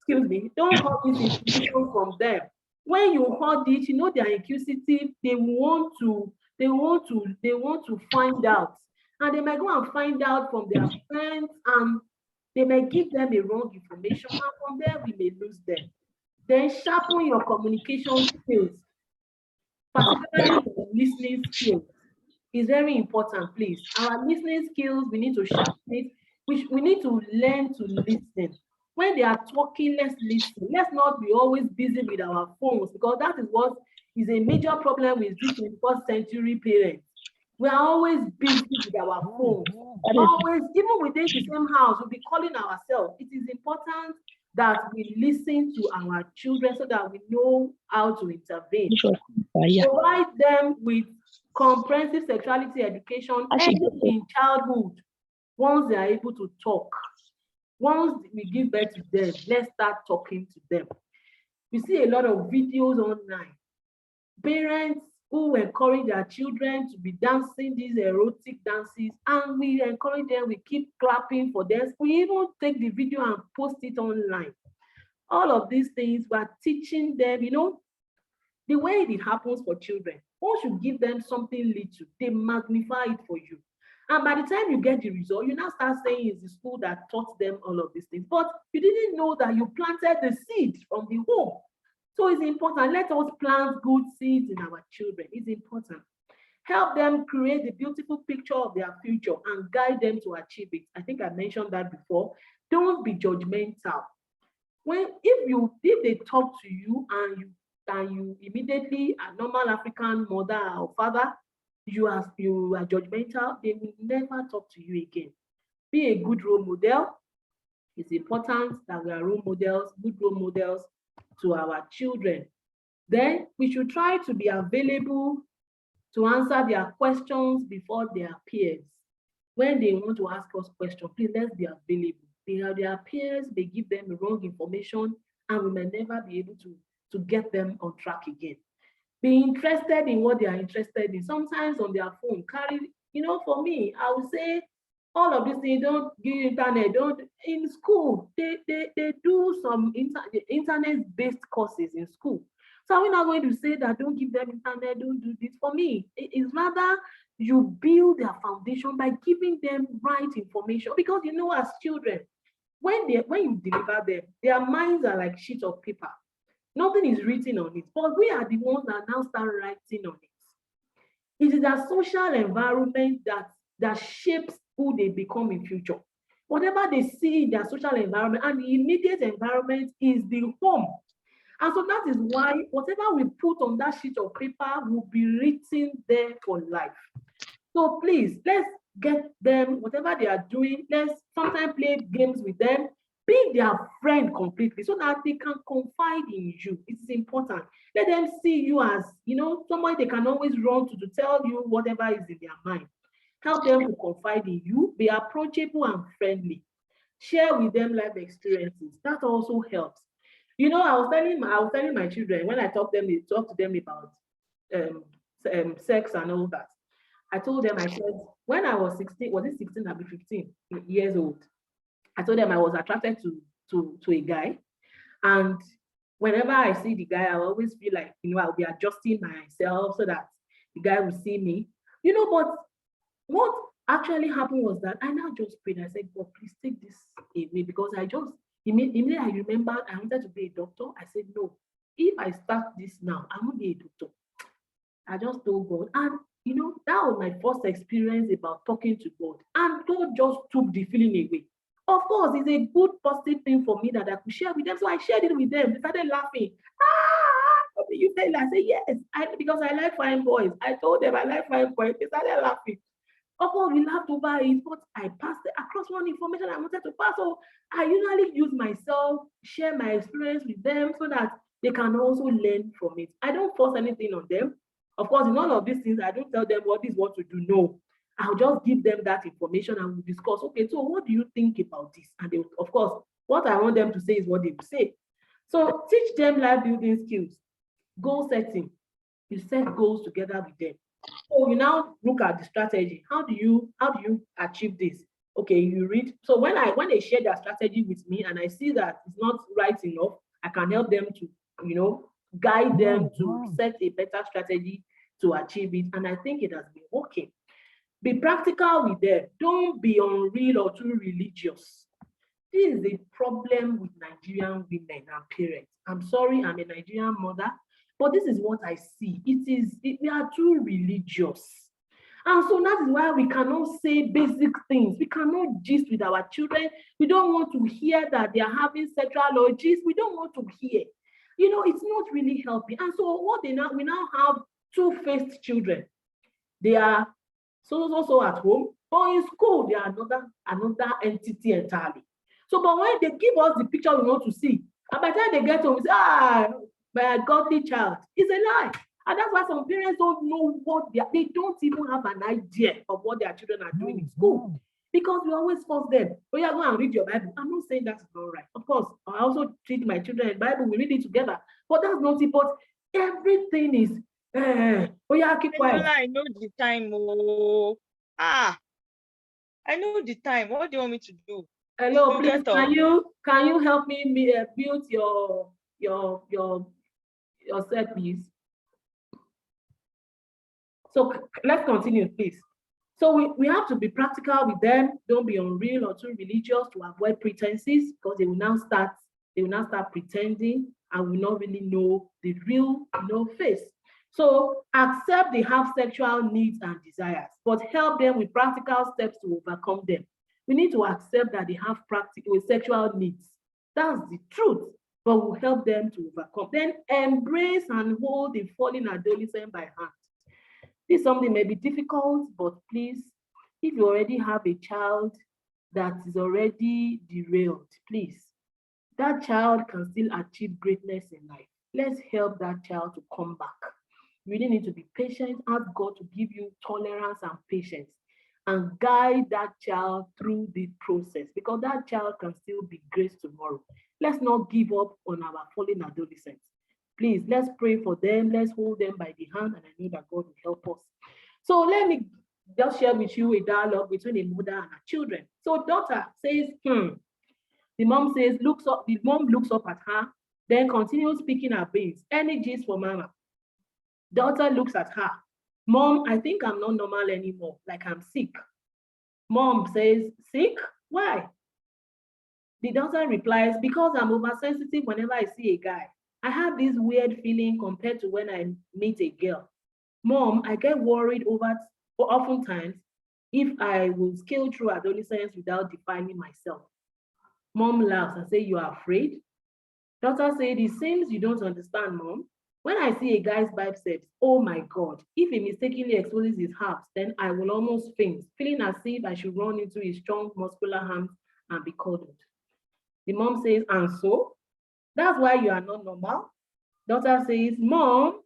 don't hold this information from them. When you hold it, they are inquisitive, they want to find out. And they might go and find out from their friends, and they may give them a wrong information, and from there we may lose them. Then sharpen your communication skills, particularly the listening skills. Is very important, please. Our listening skills, we need to sharpen it. We need to learn to listen. When they are talking, let's listen. Let's not be always busy with our phones, because that is what is a major problem with this 21st century parents. We are always busy with our phones. Always, even within the same house, we'll be calling ourselves. It is important that we listen to our children so that we know how to intervene. Provide them with comprehensive sexuality education early in childhood. Once they are able to talk, once we give birth to them, let's start talking to them. We see a lot of videos online. Parents who encourage their children to be dancing these erotic dances, and we encourage them, we keep clapping for them. We even take the video and post it online. All of these things, we're teaching them, the way it happens for children. Once you give them something little, they magnify it for you. And by the time you get the result, you now start saying it's the school that taught them all of these things. But you didn't know that you planted the seed from the home. So it's important. Let us plant good seeds in our children. It's important. Help them create a beautiful picture of their future and guide them to achieve it. I think I mentioned that before. Don't be judgmental. If they talk to you and you immediately, a normal African mother or father, you are judgmental, they will never talk to you again. Be a good role model. It's important that we are role models, good role models to our children. Then we should try to be available to answer their questions before their peers. When they want to ask us questions, please, let's be available. Their peers may give them the wrong information and we may never be able to get them on track again. Be interested in what they are interested in. Sometimes on their phone, for me, I would say all of these things, don't give internet, in school, they do some internet-based courses in school. So we're not going to say that don't give them internet, don't do this. For me, it's rather you build their foundation by giving them right information. Because as children, when you deliver them, their minds are like sheets of paper. Nothing is written on it, but we are the ones that now start writing on it. It is their social environment that shapes who they become in future. Whatever they see in their social environment, and the immediate environment is the home. And so that is why whatever we put on that sheet of paper will be written there for life. So please, let's get them, whatever they are doing, let's sometimes play games with them. Be their friend completely so that they can confide in you. It's important. Let them see you as, somebody they can always run to tell you whatever is in their mind. Help them to confide in you. Be approachable and friendly. Share with them life experiences. That also helps. I was telling my children when I talk to them about sex and all that. I told them, I said, when I was 16, was it 16? I'll be 15 years old. I told them I was attracted to a guy. And whenever I see the guy, I always feel like, I'll be adjusting myself so that the guy will see me. But what actually happened was that I now just prayed. I said, God, please take this away, because immediately I remembered I wanted to be a doctor. I said, no, if I start this now, I won't be a doctor. I just told God. And that was my first experience about talking to God. And God just took the feeling away. Of course, it's a good, positive thing for me that I could share with them. So I shared it with them. They started laughing. You said, I said, yes, because I like fine boys. I told them I like fine boys. They started laughing. Of course, we laughed over it, but I passed across one information I wanted to pass. So I usually use myself, share my experience with them so that they can also learn from it. I don't force anything on them. Of course, in all of these things, I don't tell them what is what to do. No. I'll just give them that information and we'll discuss. Okay, so what do you think about this? And they, of course, what I want them to say is what they will say. So teach them life building skills, goal setting. You set goals together with them. So you now look at the strategy. How do you achieve this? Okay, you read. So when they share their strategy with me and I see that it's not right enough, I can help them to, guide them to set a better strategy to achieve it. And I think it has been working. Be practical with them. Don't be unreal or too religious. This is a problem with Nigerian women and parents. I'm sorry, I'm a Nigerian mother, but this is what I see. We are too religious. And so that is why we cannot say basic things. We cannot gist with our children. We don't want to hear that they are having sexual orgies. We don't want to hear. It's not really helping. And so we now have two-faced children. They are so at home, but in school, they are another entity entirely. So, but when they give us the picture we want to see, and by the time they get home, we say, my godly child, it's a lie. And that's why some parents don't know what they don't even have an idea of what their children are doing in school. Because we always force them, oh yeah, go and read your Bible. I'm not saying that's not right. Of course, I also treat my children in Bible, we read it together. But that's not it. But everything is, oh yeah, keep quiet. I know the time. Oh, I know the time. What do you want me to do? Hello, please, can you help me build your set, please? So let's continue, please. So we have to be practical with them. Don't be unreal or too religious to avoid pretenses, because they will now start pretending and will not really know the real face. So accept they have sexual needs and desires, but help them with practical steps to overcome them. We need to accept that they have practical sexual needs. That's the truth, but we'll help them to overcome. Then embrace and hold the fallen adolescent by hand. This something may be difficult, but please, if you already have a child that is already derailed, please, that child can still achieve greatness in life. Let's help that child to come back. You really need to be patient, ask God to give you tolerance and patience, and guide that child through the process, because that child can still be great tomorrow. Let's not give up on our fallen adolescents. Please, let's pray for them. Let's hold them by the hand, and I know that God will help us. So let me just share with you a dialogue between a mother and her children. So daughter says, The mom looks up at her, then continues speaking her beans. Any gist for mama? Daughter looks at her. Mom, I think I'm not normal anymore, like I'm sick. Mom says, sick? Why? The daughter replies, because I'm oversensitive whenever I see a guy. I have this weird feeling compared to when I meet a girl. Mom, I get worried oftentimes if I will scale through adolescence without defining myself. Mom laughs and says, you are afraid? Daughter said, it seems you don't understand, Mom. When I see a guy's biceps, oh my God, if he mistakenly exposes his abs, then I will almost faint, feeling as if I should run into his strong muscular arms and be cuddled. The mom says, and so? That's why you are not normal? Daughter says, Mom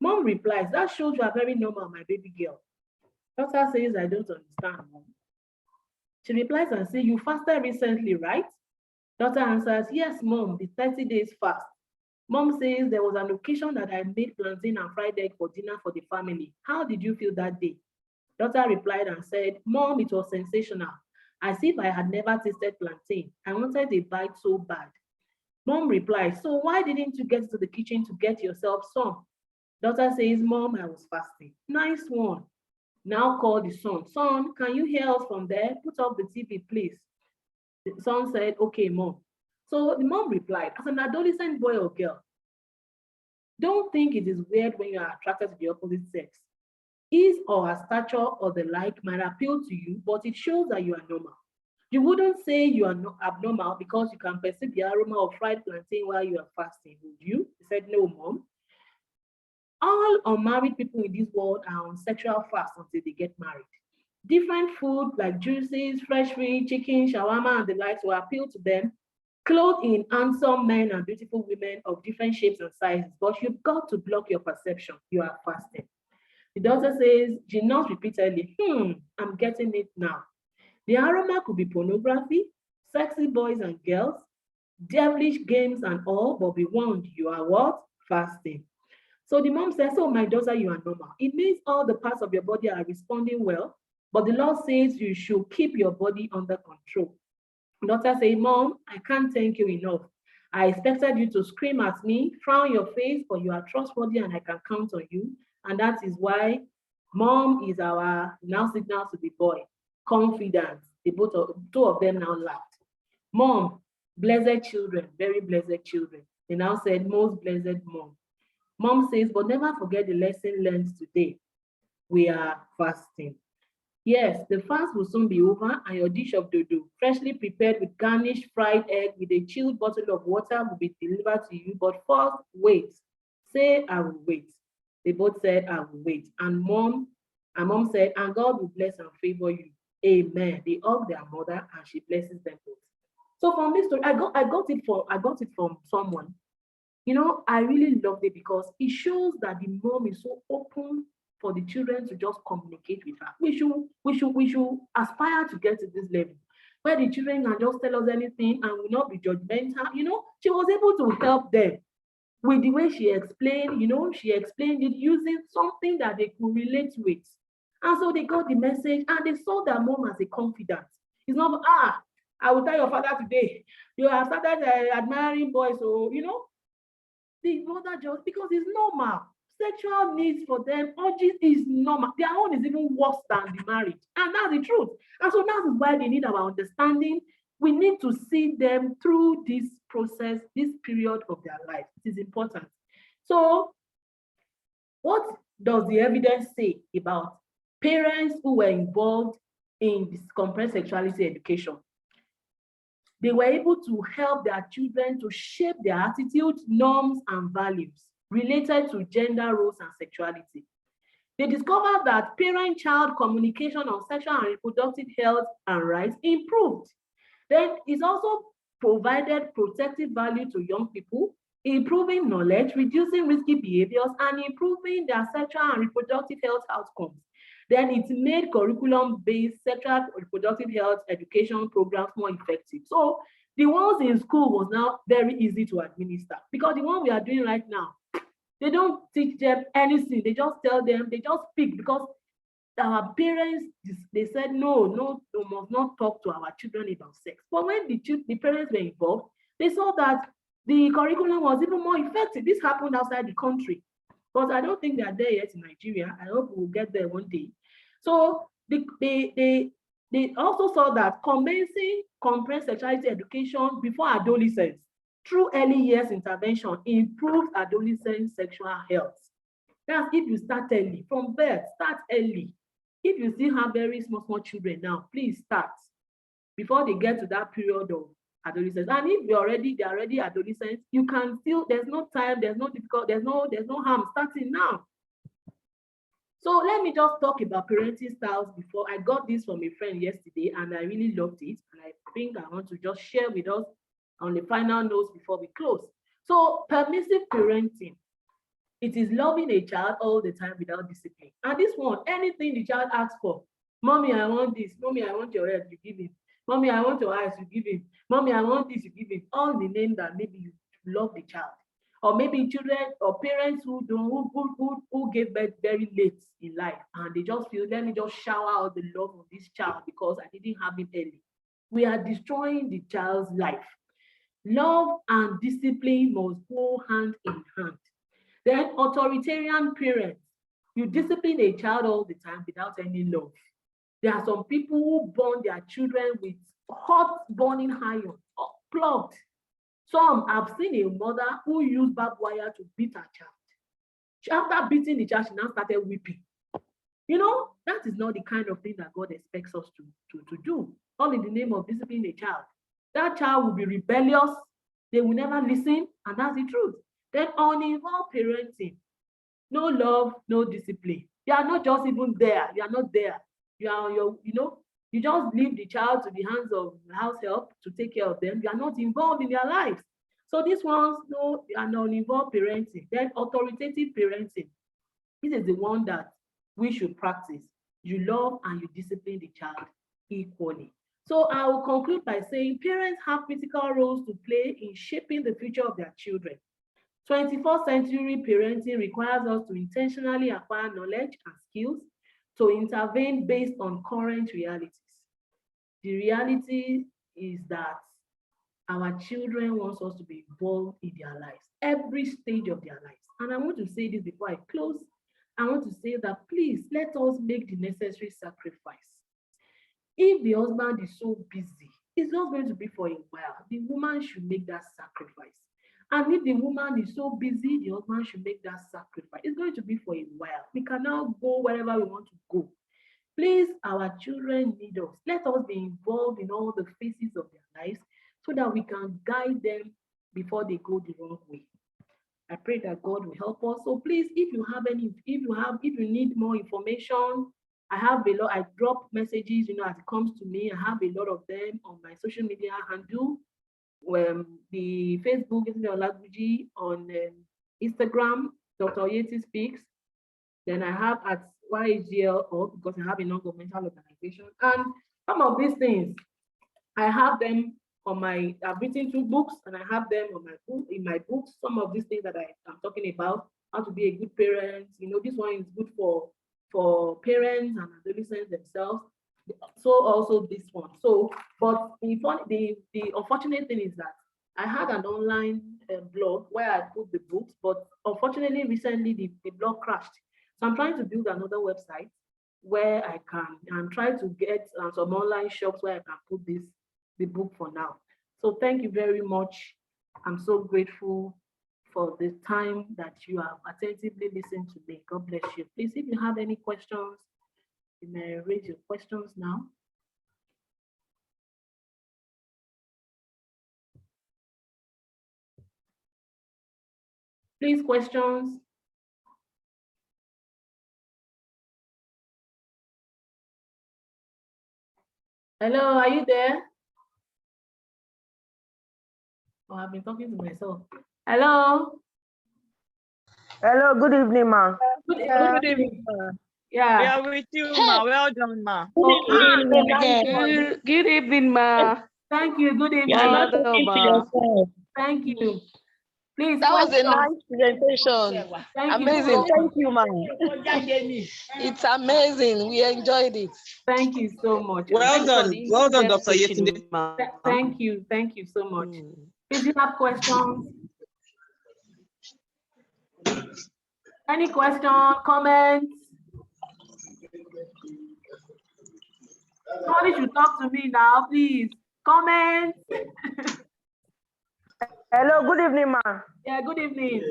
replies, that shows you are very normal, my baby girl. Daughter says, I don't understand, Mom. She replies and says, you fasted recently, right? Daughter answers, yes, Mom, the 30 days fast. Mom says, there was an occasion that I made plantain and fried egg for dinner for the family. How did you feel that day? Daughter replied and said, Mom, it was sensational, as if I had never tasted plantain. I wanted a bite so bad. Mom replied, so why didn't you get to the kitchen to get yourself some? Daughter says, Mom, I was fasting. Nice one. Now call the son. Son, can you hear us from there? Put off the TV, please. The son said, okay, Mom. So the mom replied, as an adolescent boy or girl, don't think it is weird when you are attracted to the opposite sex. His or her stature or the like might appeal to you, but it shows that you are normal. You wouldn't say you are not abnormal because you can perceive the aroma of fried plantain while you are fasting, would you? He said, no, Mom. All unmarried people in this world are on sexual fast until they get married. Different food like juices, fresh fish, chicken, shawarma, and the likes will appeal to them, clothed in handsome men and beautiful women of different shapes and sizes, but you've got to block your perception. You are fasting. The daughter says, she nods repeatedly, I'm getting it now. The aroma could be pornography, sexy boys and girls, devilish games and all, but be warned, you are what? Fasting. So the mom says, oh, my daughter, you are normal. It means all the parts of your body are responding well, but the Lord says you should keep your body under control. Daughter says, Mom, I can't thank you enough. I expected you to scream at me, frown your face, but you are trustworthy and I can count on you. And that is why Mom is our now signal to the boy. Confidence. Two of them now laughed. Mom, blessed children, very blessed children. They now said, most blessed mom. Mom says, but never forget the lesson learned today. We are fasting. Yes, the fast will soon be over and your dish of dodo, freshly prepared with garnished fried egg with a chilled bottle of water will be delivered to you. But first, wait. Say, I will wait. They both said, I will wait. And mom said, and God will bless and favor you. Amen. They hug their mother and she blesses them both. So from this story, I got it from someone. I really loved it because it shows that the mom is so open for the children to just communicate with her. We should aspire to get to this level where the children can just tell us anything and will not be judgmental. She was able to help them with the way she explained. She explained it using something that they could relate with. And so they got the message and they saw their mom as a confidant. It's not, I will tell your father today, you have started admiring boys. So, the mother just, because it's normal. Sexual needs for them, urges is normal. Their own is even worse than the marriage. And that's the truth. And so that is why they need our understanding. We need to see them through this process, this period of their life. It is important. So, what does the evidence say about parents who were involved in this compressed sexuality education? They were able to help their children to shape their attitudes, norms, and values related to gender roles and sexuality. They discovered that parent-child communication on sexual and reproductive health and rights improved. Then it's also provided protective value to young people, improving knowledge, reducing risky behaviors, and improving their sexual and reproductive health outcomes. Then it made curriculum-based sexual and reproductive health education programs more effective. So the ones in school was now very easy to administer because the one we are doing right now, they don't teach them anything. They just tell them, they just speak because our parents, they said, no, we must not talk to our children about sex. But when the parents were involved, they saw that the curriculum was even more effective. This happened outside the country, but I don't think they are there yet in Nigeria. I hope we'll get there one day. So they also saw that commencing compressed sexuality education before adolescence through early years intervention improves adolescent sexual health. That's if you start early, from birth, start early. If you still have very small children now, please start before they get to that period of adolescence. And if they're already adolescents, you can still, there's no time, there's no difficult, there's no harm starting now. So let me just talk about parenting styles before. I got this from a friend yesterday and I really loved it. And I think I want to just share with us on the final notes before we close. So permissive parenting. It is loving a child all the time without discipline. And this one, anything the child asks for, mommy, I want this. Mommy, I want your head, you give him. Mommy, I want your eyes, you give him. Mommy, I want this, you give him. All in the name that maybe you love the child. Or maybe children or parents who gave birth very late in life and they just feel, let me just shower out the love of this child because I didn't have him early. We are destroying the child's life. Love and discipline must go hand in hand. Then authoritarian parents, you discipline a child all the time without any love. There are some people who burn their children with hot burning iron, plugged. Some have seen a mother who used barbed wire to beat her child. After beating the child, she now started weeping. That is not the kind of thing that God expects us to do, all in the name of disciplining a child. That child will be rebellious, they will never listen, and that's the truth. Then uninvolved parenting, no love, no discipline. You are not just even there. You are not there. You just leave the child to the hands of house help to take care of them. You are not involved in their lives. So these ones, no, are non-involved parenting. Then authoritative parenting. This is the one that we should practice. You love and you discipline the child equally. So I will conclude by saying parents have critical roles to play in shaping the future of their children. 21st century parenting requires us to intentionally acquire knowledge and skills to intervene based on current realities. The reality is that our children want us to be involved in their lives, every stage of their lives. And I want to say this before I close. I want to say that please let us make the necessary sacrifice. If the husband is so busy, it's not going to be for a while. The woman should make that sacrifice. And if the woman is so busy, the husband should make that sacrifice. It's going to be for a while. We can now go wherever we want to go. Please, our children need us. Let us be involved in all the phases of their lives so that we can guide them before they go the wrong way. I pray that God will help us. So please, if you need more information, I drop messages, as it comes to me. I have a lot of them on my social media handle. the Facebook is Olaguji, on Instagram, Dr. Yetty Speaks. Then I have at YGL, because I have a non-governmental organization. And some of these things, I have them on I've written 2 books, and I have them on in my books. Some of these things that I'm talking about, how to be a good parent. This one is good for parents and adolescents themselves. So also this one. So, but the unfortunate thing is that I had an online blog where I put the books, but unfortunately recently the blog crashed. So I'm trying to build another website where I can, and try to get some online shops where I can put the book for now. So thank you very much. I'm so grateful for the time that you have attentively listened to me. God bless you. Please, if you have any questions, you may raise your questions now. Please, questions. Hello, are you there? Oh, I've been talking to myself. Hello. Hello, good evening, ma. Good evening. Yeah. We Yeah. are with you, ma. Well done, ma. Okay. Good evening, ma. Thank you. Good evening. Well done, ma. Thank you. Please. That was a questions. nice presentation. Thank Amazing. you so Thank much. you, ma. It's amazing. We enjoyed it. Thank you so much. Well done. Well done, Dr. Yetty. Thank you. Thank you so much. If you have questions, any question, comments? Somebody should talk to me now, please. Comments? Hello, good evening, ma. Yeah, good evening.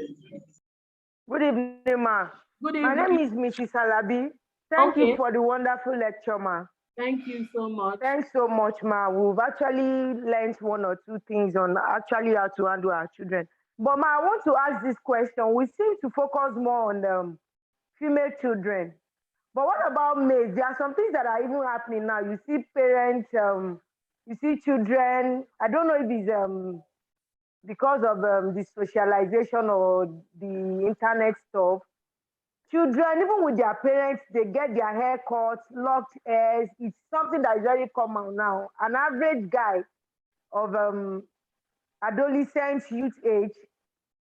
Good evening, ma. Good My evening. name is Mrs. Alabi. Thank you for the wonderful lecture, ma. Thank you so much. Thanks so much, ma. We've actually learned 1 or 2 things on actually how to handle our children. But ma, I want to ask this question. We seem to focus more on female children. But what about males? There are some things that are even happening now. You see parents, you see children. I don't know if it's because of the socialization or the internet stuff. Children, even with their parents, they get their hair cut, locked hairs. It's something that is very common now. An average guy of adolescent youth age,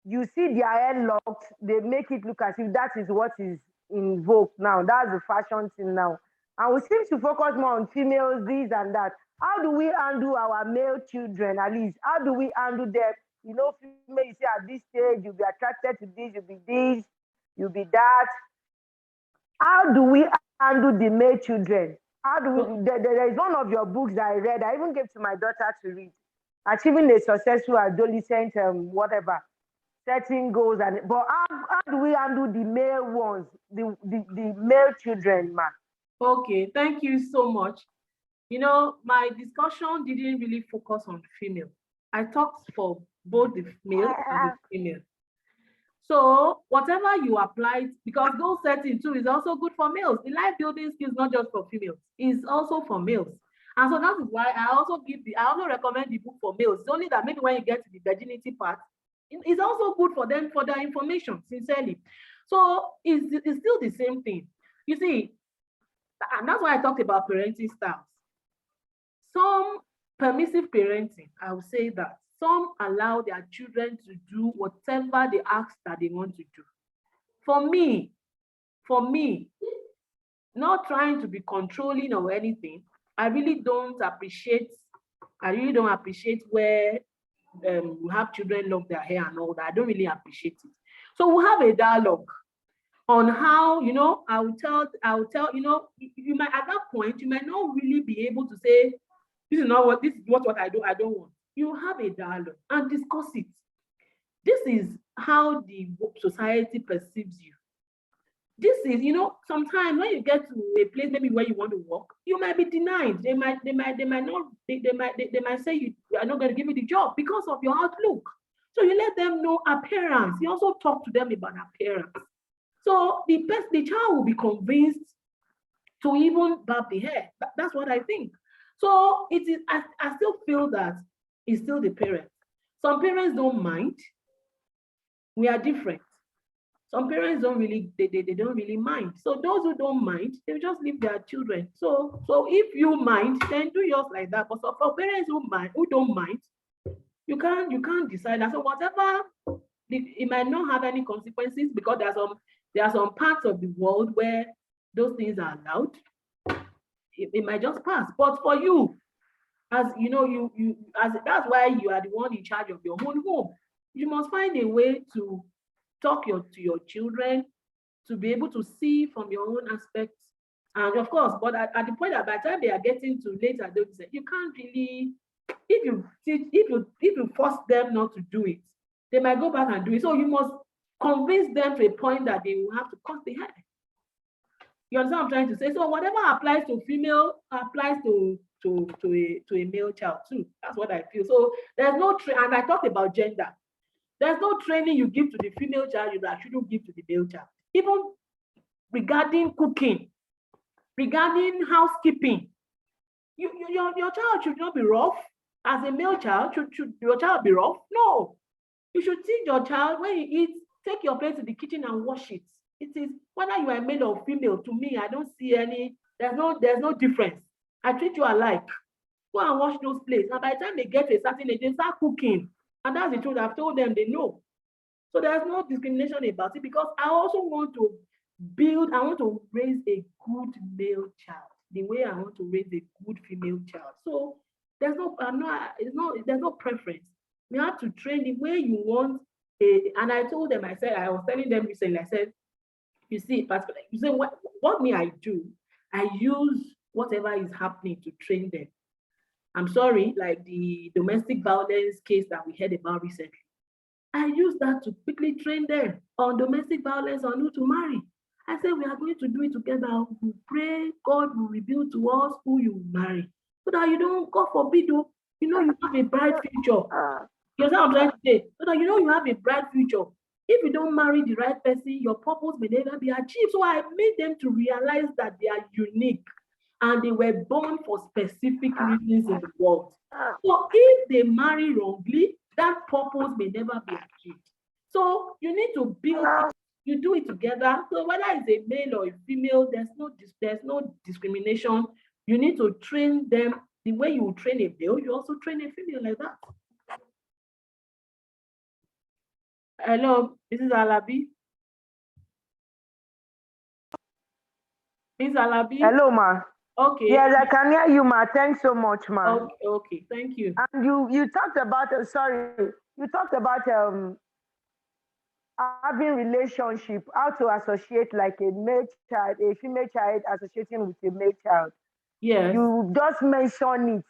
you see their hair locked, they make it look as if that is what is in vogue now. That's the fashion thing now. And we seem to focus more on females, this and that. How do we handle our male children, at least? How do we handle them? Female, you say at this stage, you'll be attracted to this, you'll be this, you'll be that. How do we handle the male children? How do we, there is one of your books that I read, I even gave to my daughter to read. Achieving a successful adolescent, whatever. Setting goals, but how do we handle the male ones, the male children, ma? Okay, thank you so much. My discussion didn't really focus on female. I talked for both the male and the female. So whatever you apply, because goal setting too is also good for males. The life building skills, not just for females, is also for males. And so that is why I also recommend the book for males. It's only that maybe when you get to the virginity part, it's also good for them for their information, sincerely. So it's still the same thing. You see, and that's why I talked about parenting styles. Some permissive parenting, I would say that some allow their children to do whatever they ask that they want to do. For me, not trying to be controlling or anything, I really don't appreciate where we have children lock their hair and all that. I don't really appreciate it. So we'll have a dialogue on how, I will tell, you might, at that point, you might not really be able to say, this is what I do, I don't want. You have a dialogue and discuss it. This is how the society perceives you. This is, sometimes when you get to a place maybe where you want to work, you might be denied. They might say you are not going to give you the job because of your outlook. So you let them know appearance. You also talk to them about appearance. So the child will be convinced to even barb the hair. That's what I think. So it is. I still feel that it's still the parent. Some parents don't mind. We are different. Some parents don't really, they don't really mind. So those who don't mind, they just leave their children. So if you mind, then do yours like that. But for parents who don't mind, you can't decide that. So whatever, it might not have any consequences, because there are some parts of the world where those things are allowed. It might just pass. But for you, as you know, that's why you are the one in charge of your own home. You must find a way to talk to your children, to be able to see from your own aspects. And of course, but at the point that by the time they are getting to later adolescence, you can't really, if you force them not to do it, they might go back and do it. So you must convince them to a point that they will have to cut the hair. You understand what I'm trying to say? So whatever applies to female applies to a male child too. That's what I feel. So there's no and I talked about gender. There's no training you give to the female child that shouldn't give to the male child. Even regarding cooking, regarding housekeeping, your child should not be rough. As a male child, should your child be rough? No. You should teach your child, when he eats, take your plate to the kitchen and wash it. It is whether you are male or female. To me, I don't see any. There's no difference. I treat you alike. Go and wash those plates. And by the time they get to a certain age, they start cooking. And that's the truth. I've told them, they know. So there's no discrimination about it, because I also want to raise a good male child the way I want to raise a good female child. So there's no preference. You have to train the way you want. And I told them, I was telling them recently, I said, you see, you say, what me I do, I use whatever is happening to train them. I'm sorry, like the domestic violence case that we heard about recently. I use that to quickly train them on domestic violence, on who to marry. I said, we are going to do it together. We pray God will reveal to us who you marry, so that you don't, God forbid, you have a bright future. You know what I'm trying to say? So that you have a bright future. If you don't marry the right person, your purpose may never be achieved. So I made them to realize that they are unique and they were born for specific reasons in the world. So if they marry wrongly, that purpose may never be achieved. So you need to build it. You do it together. So whether it's a male or a female, there's no discrimination. You need to train them the way you train a male. You also train a female like that. Hello, Mrs. Alabi. Mrs. Alabi. Hello, ma. Okay. Yes, I can hear you, ma. Thanks so much, ma. Okay. Thank you. And you talked about having relationship, how to associate like a male child, a female child associating with a male child. Yes. You just mention it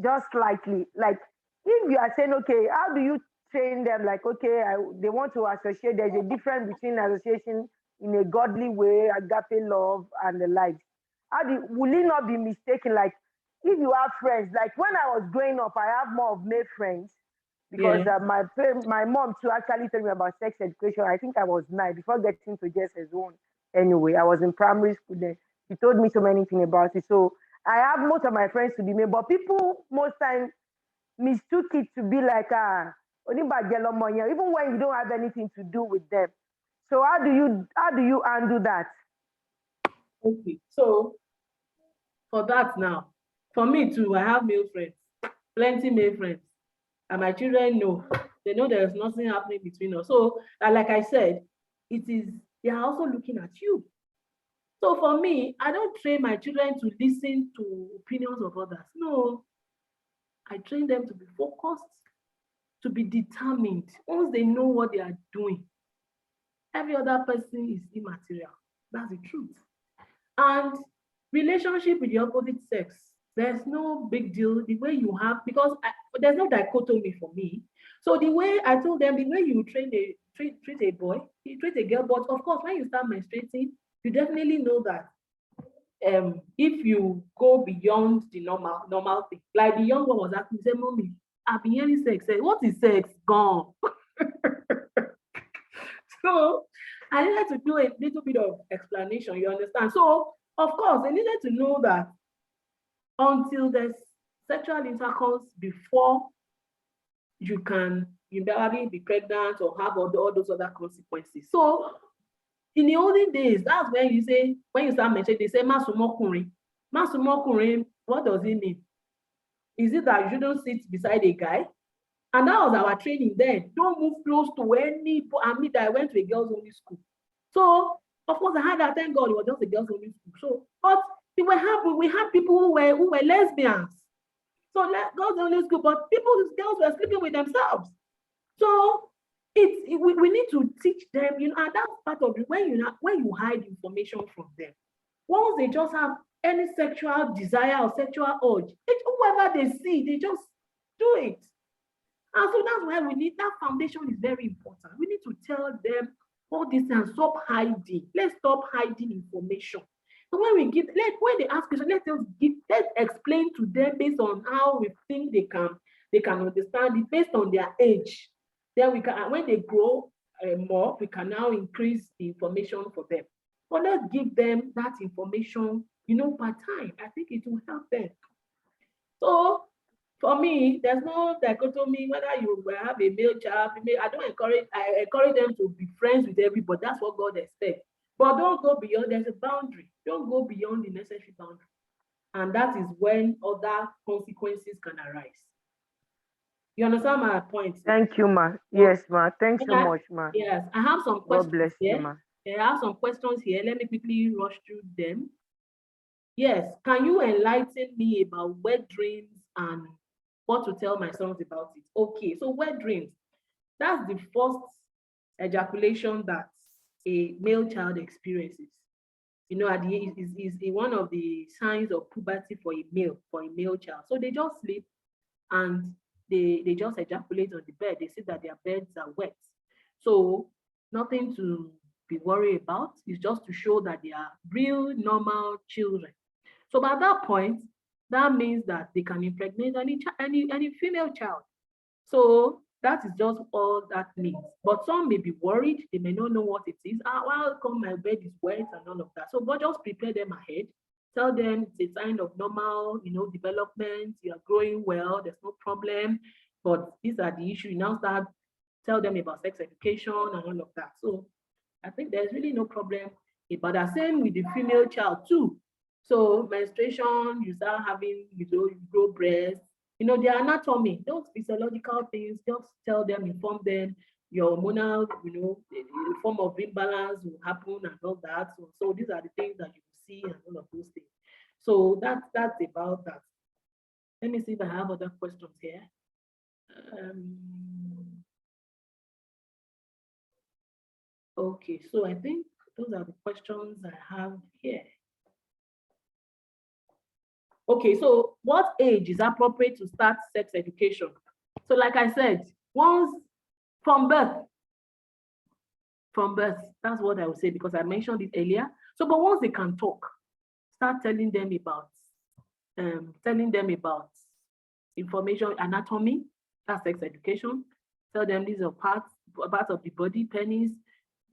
just slightly. Like if you are saying, okay, how do you train them? Like, okay, they want to associate. There's a difference between association in a godly way, agape love, and the like. Will it not be mistaken? Like if you have friends, like when I was growing up, I have more of male friends. Because my mom too actually told me about sex education. I think I was 9 before getting to JSS1. Anyway, I was in primary school then. She told me so many things about it. So I have most of my friends to be male, but people most times mistook it to be like even when you don't have anything to do with them. So how do you undo that? Okay, so for that now, for me too, I have male friends, plenty male friends. And my children know, they know there's nothing happening between us. So, like I said, they are also looking at you. So for me, I don't train my children to listen to opinions of others. No, I train them to be focused, to be determined. Once they know what they are doing, every other person is immaterial. That's the truth. And relationship with the opposite sex, there's no big deal. The way you have, because there's no dichotomy for me. So the way I told them, the way you treat a boy, you treat a girl. But of course, when you start menstruating, you definitely know that if you go beyond the normal thing, like the young one was asking, say, "Mommy, I've been hearing sex. Say, what is sex? Gone." So I needed to do a little bit of explanation. You understand? So of course, they needed to know that until there's sexual intercourse before you can probably be pregnant or have all those other consequences. So in the olden days, that's when you start mentioning, they say masumokunrin. Masumokunrin, what does it mean? Is it that you shouldn't sit beside a guy? And that was our training then. Don't move close to any, I mean, that I went to a girls' only school. So, of course, I had that, thank God, it was just a girls' only school. So, but we had people who were lesbians. So, girls' only school, but girls were sleeping with themselves. So, we need to teach them, and that's part of it, when you hide information from them. Once they just have any sexual desire or sexual urge, whoever they see, they just do it. And so that's why we need, that foundation is very important. We need to tell them all this and stop hiding. Let's stop hiding information. So when they ask questions, let's explain to them based on how we think they can understand it based on their age. Then we can, when they grow more, we can now increase the information for them. But let's give them that information, per time. I think it will help them. So for me, there's no dichotomy whether you have a male child, female. I encourage them to be friends with everybody. That's what God expects. But don't go beyond, there's a boundary. Don't go beyond the necessary boundary. And that is when other consequences can arise. You understand my point? Thank you, ma. Yes, ma. Thanks so much, ma. Yes, I have some questions. God bless here. You, ma. I have some questions here. Let me quickly rush through them. Yes, can you enlighten me about wet dreams and what to tell my sons about it? Okay, so wet dreams, that's the first ejaculation that a male child experiences. Is one of the signs of puberty for a male child. So they just sleep and they just ejaculate on the bed. They see that their beds are wet. So nothing to be worried about. It's just to show that they are real, normal children. So by that point, that means that they can impregnate any female child. So that is just all that means. But some may be worried, they may not know what it is. How come my bed is wet and all of that? So but just prepare them ahead. Tell them it's a sign of normal, development, you are growing well, there's no problem. But these are the issues. Now tell them about sex education and all of that. So I think there's really no problem about that. Same with the female child too. So menstruation, you start having, you grow breasts, their anatomy, those physiological things, just tell them, inform them, your hormonal, the form of imbalance will happen and all that. So these are the things that you see and all of those things. So that's about that. Let me see if I have other questions here. Okay, so I think those are the questions I have here. Okay, so what age is appropriate to start sex education? So like I said, once from birth, that's what I would say because I mentioned it earlier. So, but once they can talk, start telling them about information, anatomy, that's sex education. Tell them these are parts of the body, penis,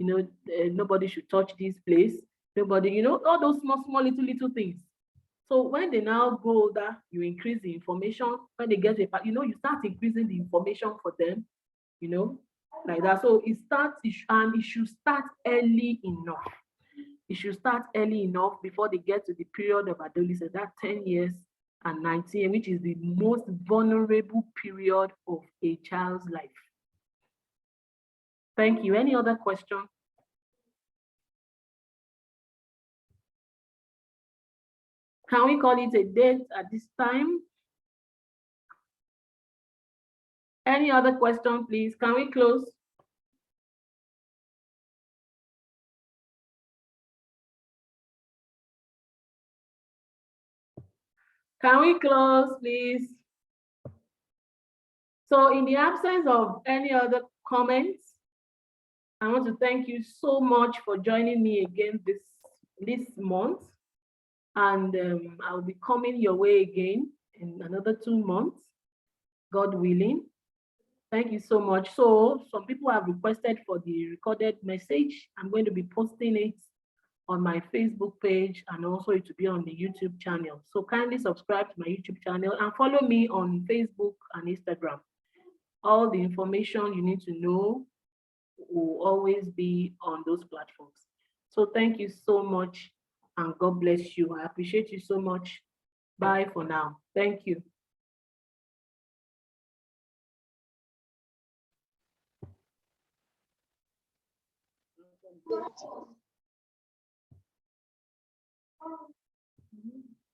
nobody should touch this place. Nobody, all those small little things. So when they now grow older, you increase the information. When they get you start increasing the information for them, like that. So it should start early enough. It should start early enough before they get to the period of adolescence, that 10 years and 19, which is the most vulnerable period of a child's life. Thank you. Any other question? Can we call it a date at this time? Any other question, please? Can we close? Can we close, please? So in the absence of any other comments, I want to thank you so much for joining me again this month. And I'll be coming your way again in another 2 months, God willing. Thank you so much. So some people have requested for the recorded message. I'm going to be posting it on my Facebook page and also it will be on the YouTube channel. So kindly subscribe to my YouTube channel and follow me on Facebook and Instagram. all the information you need to know will always be on those platforms. So thank you so much and God bless you. I appreciate you so much. Bye for now. Thank you.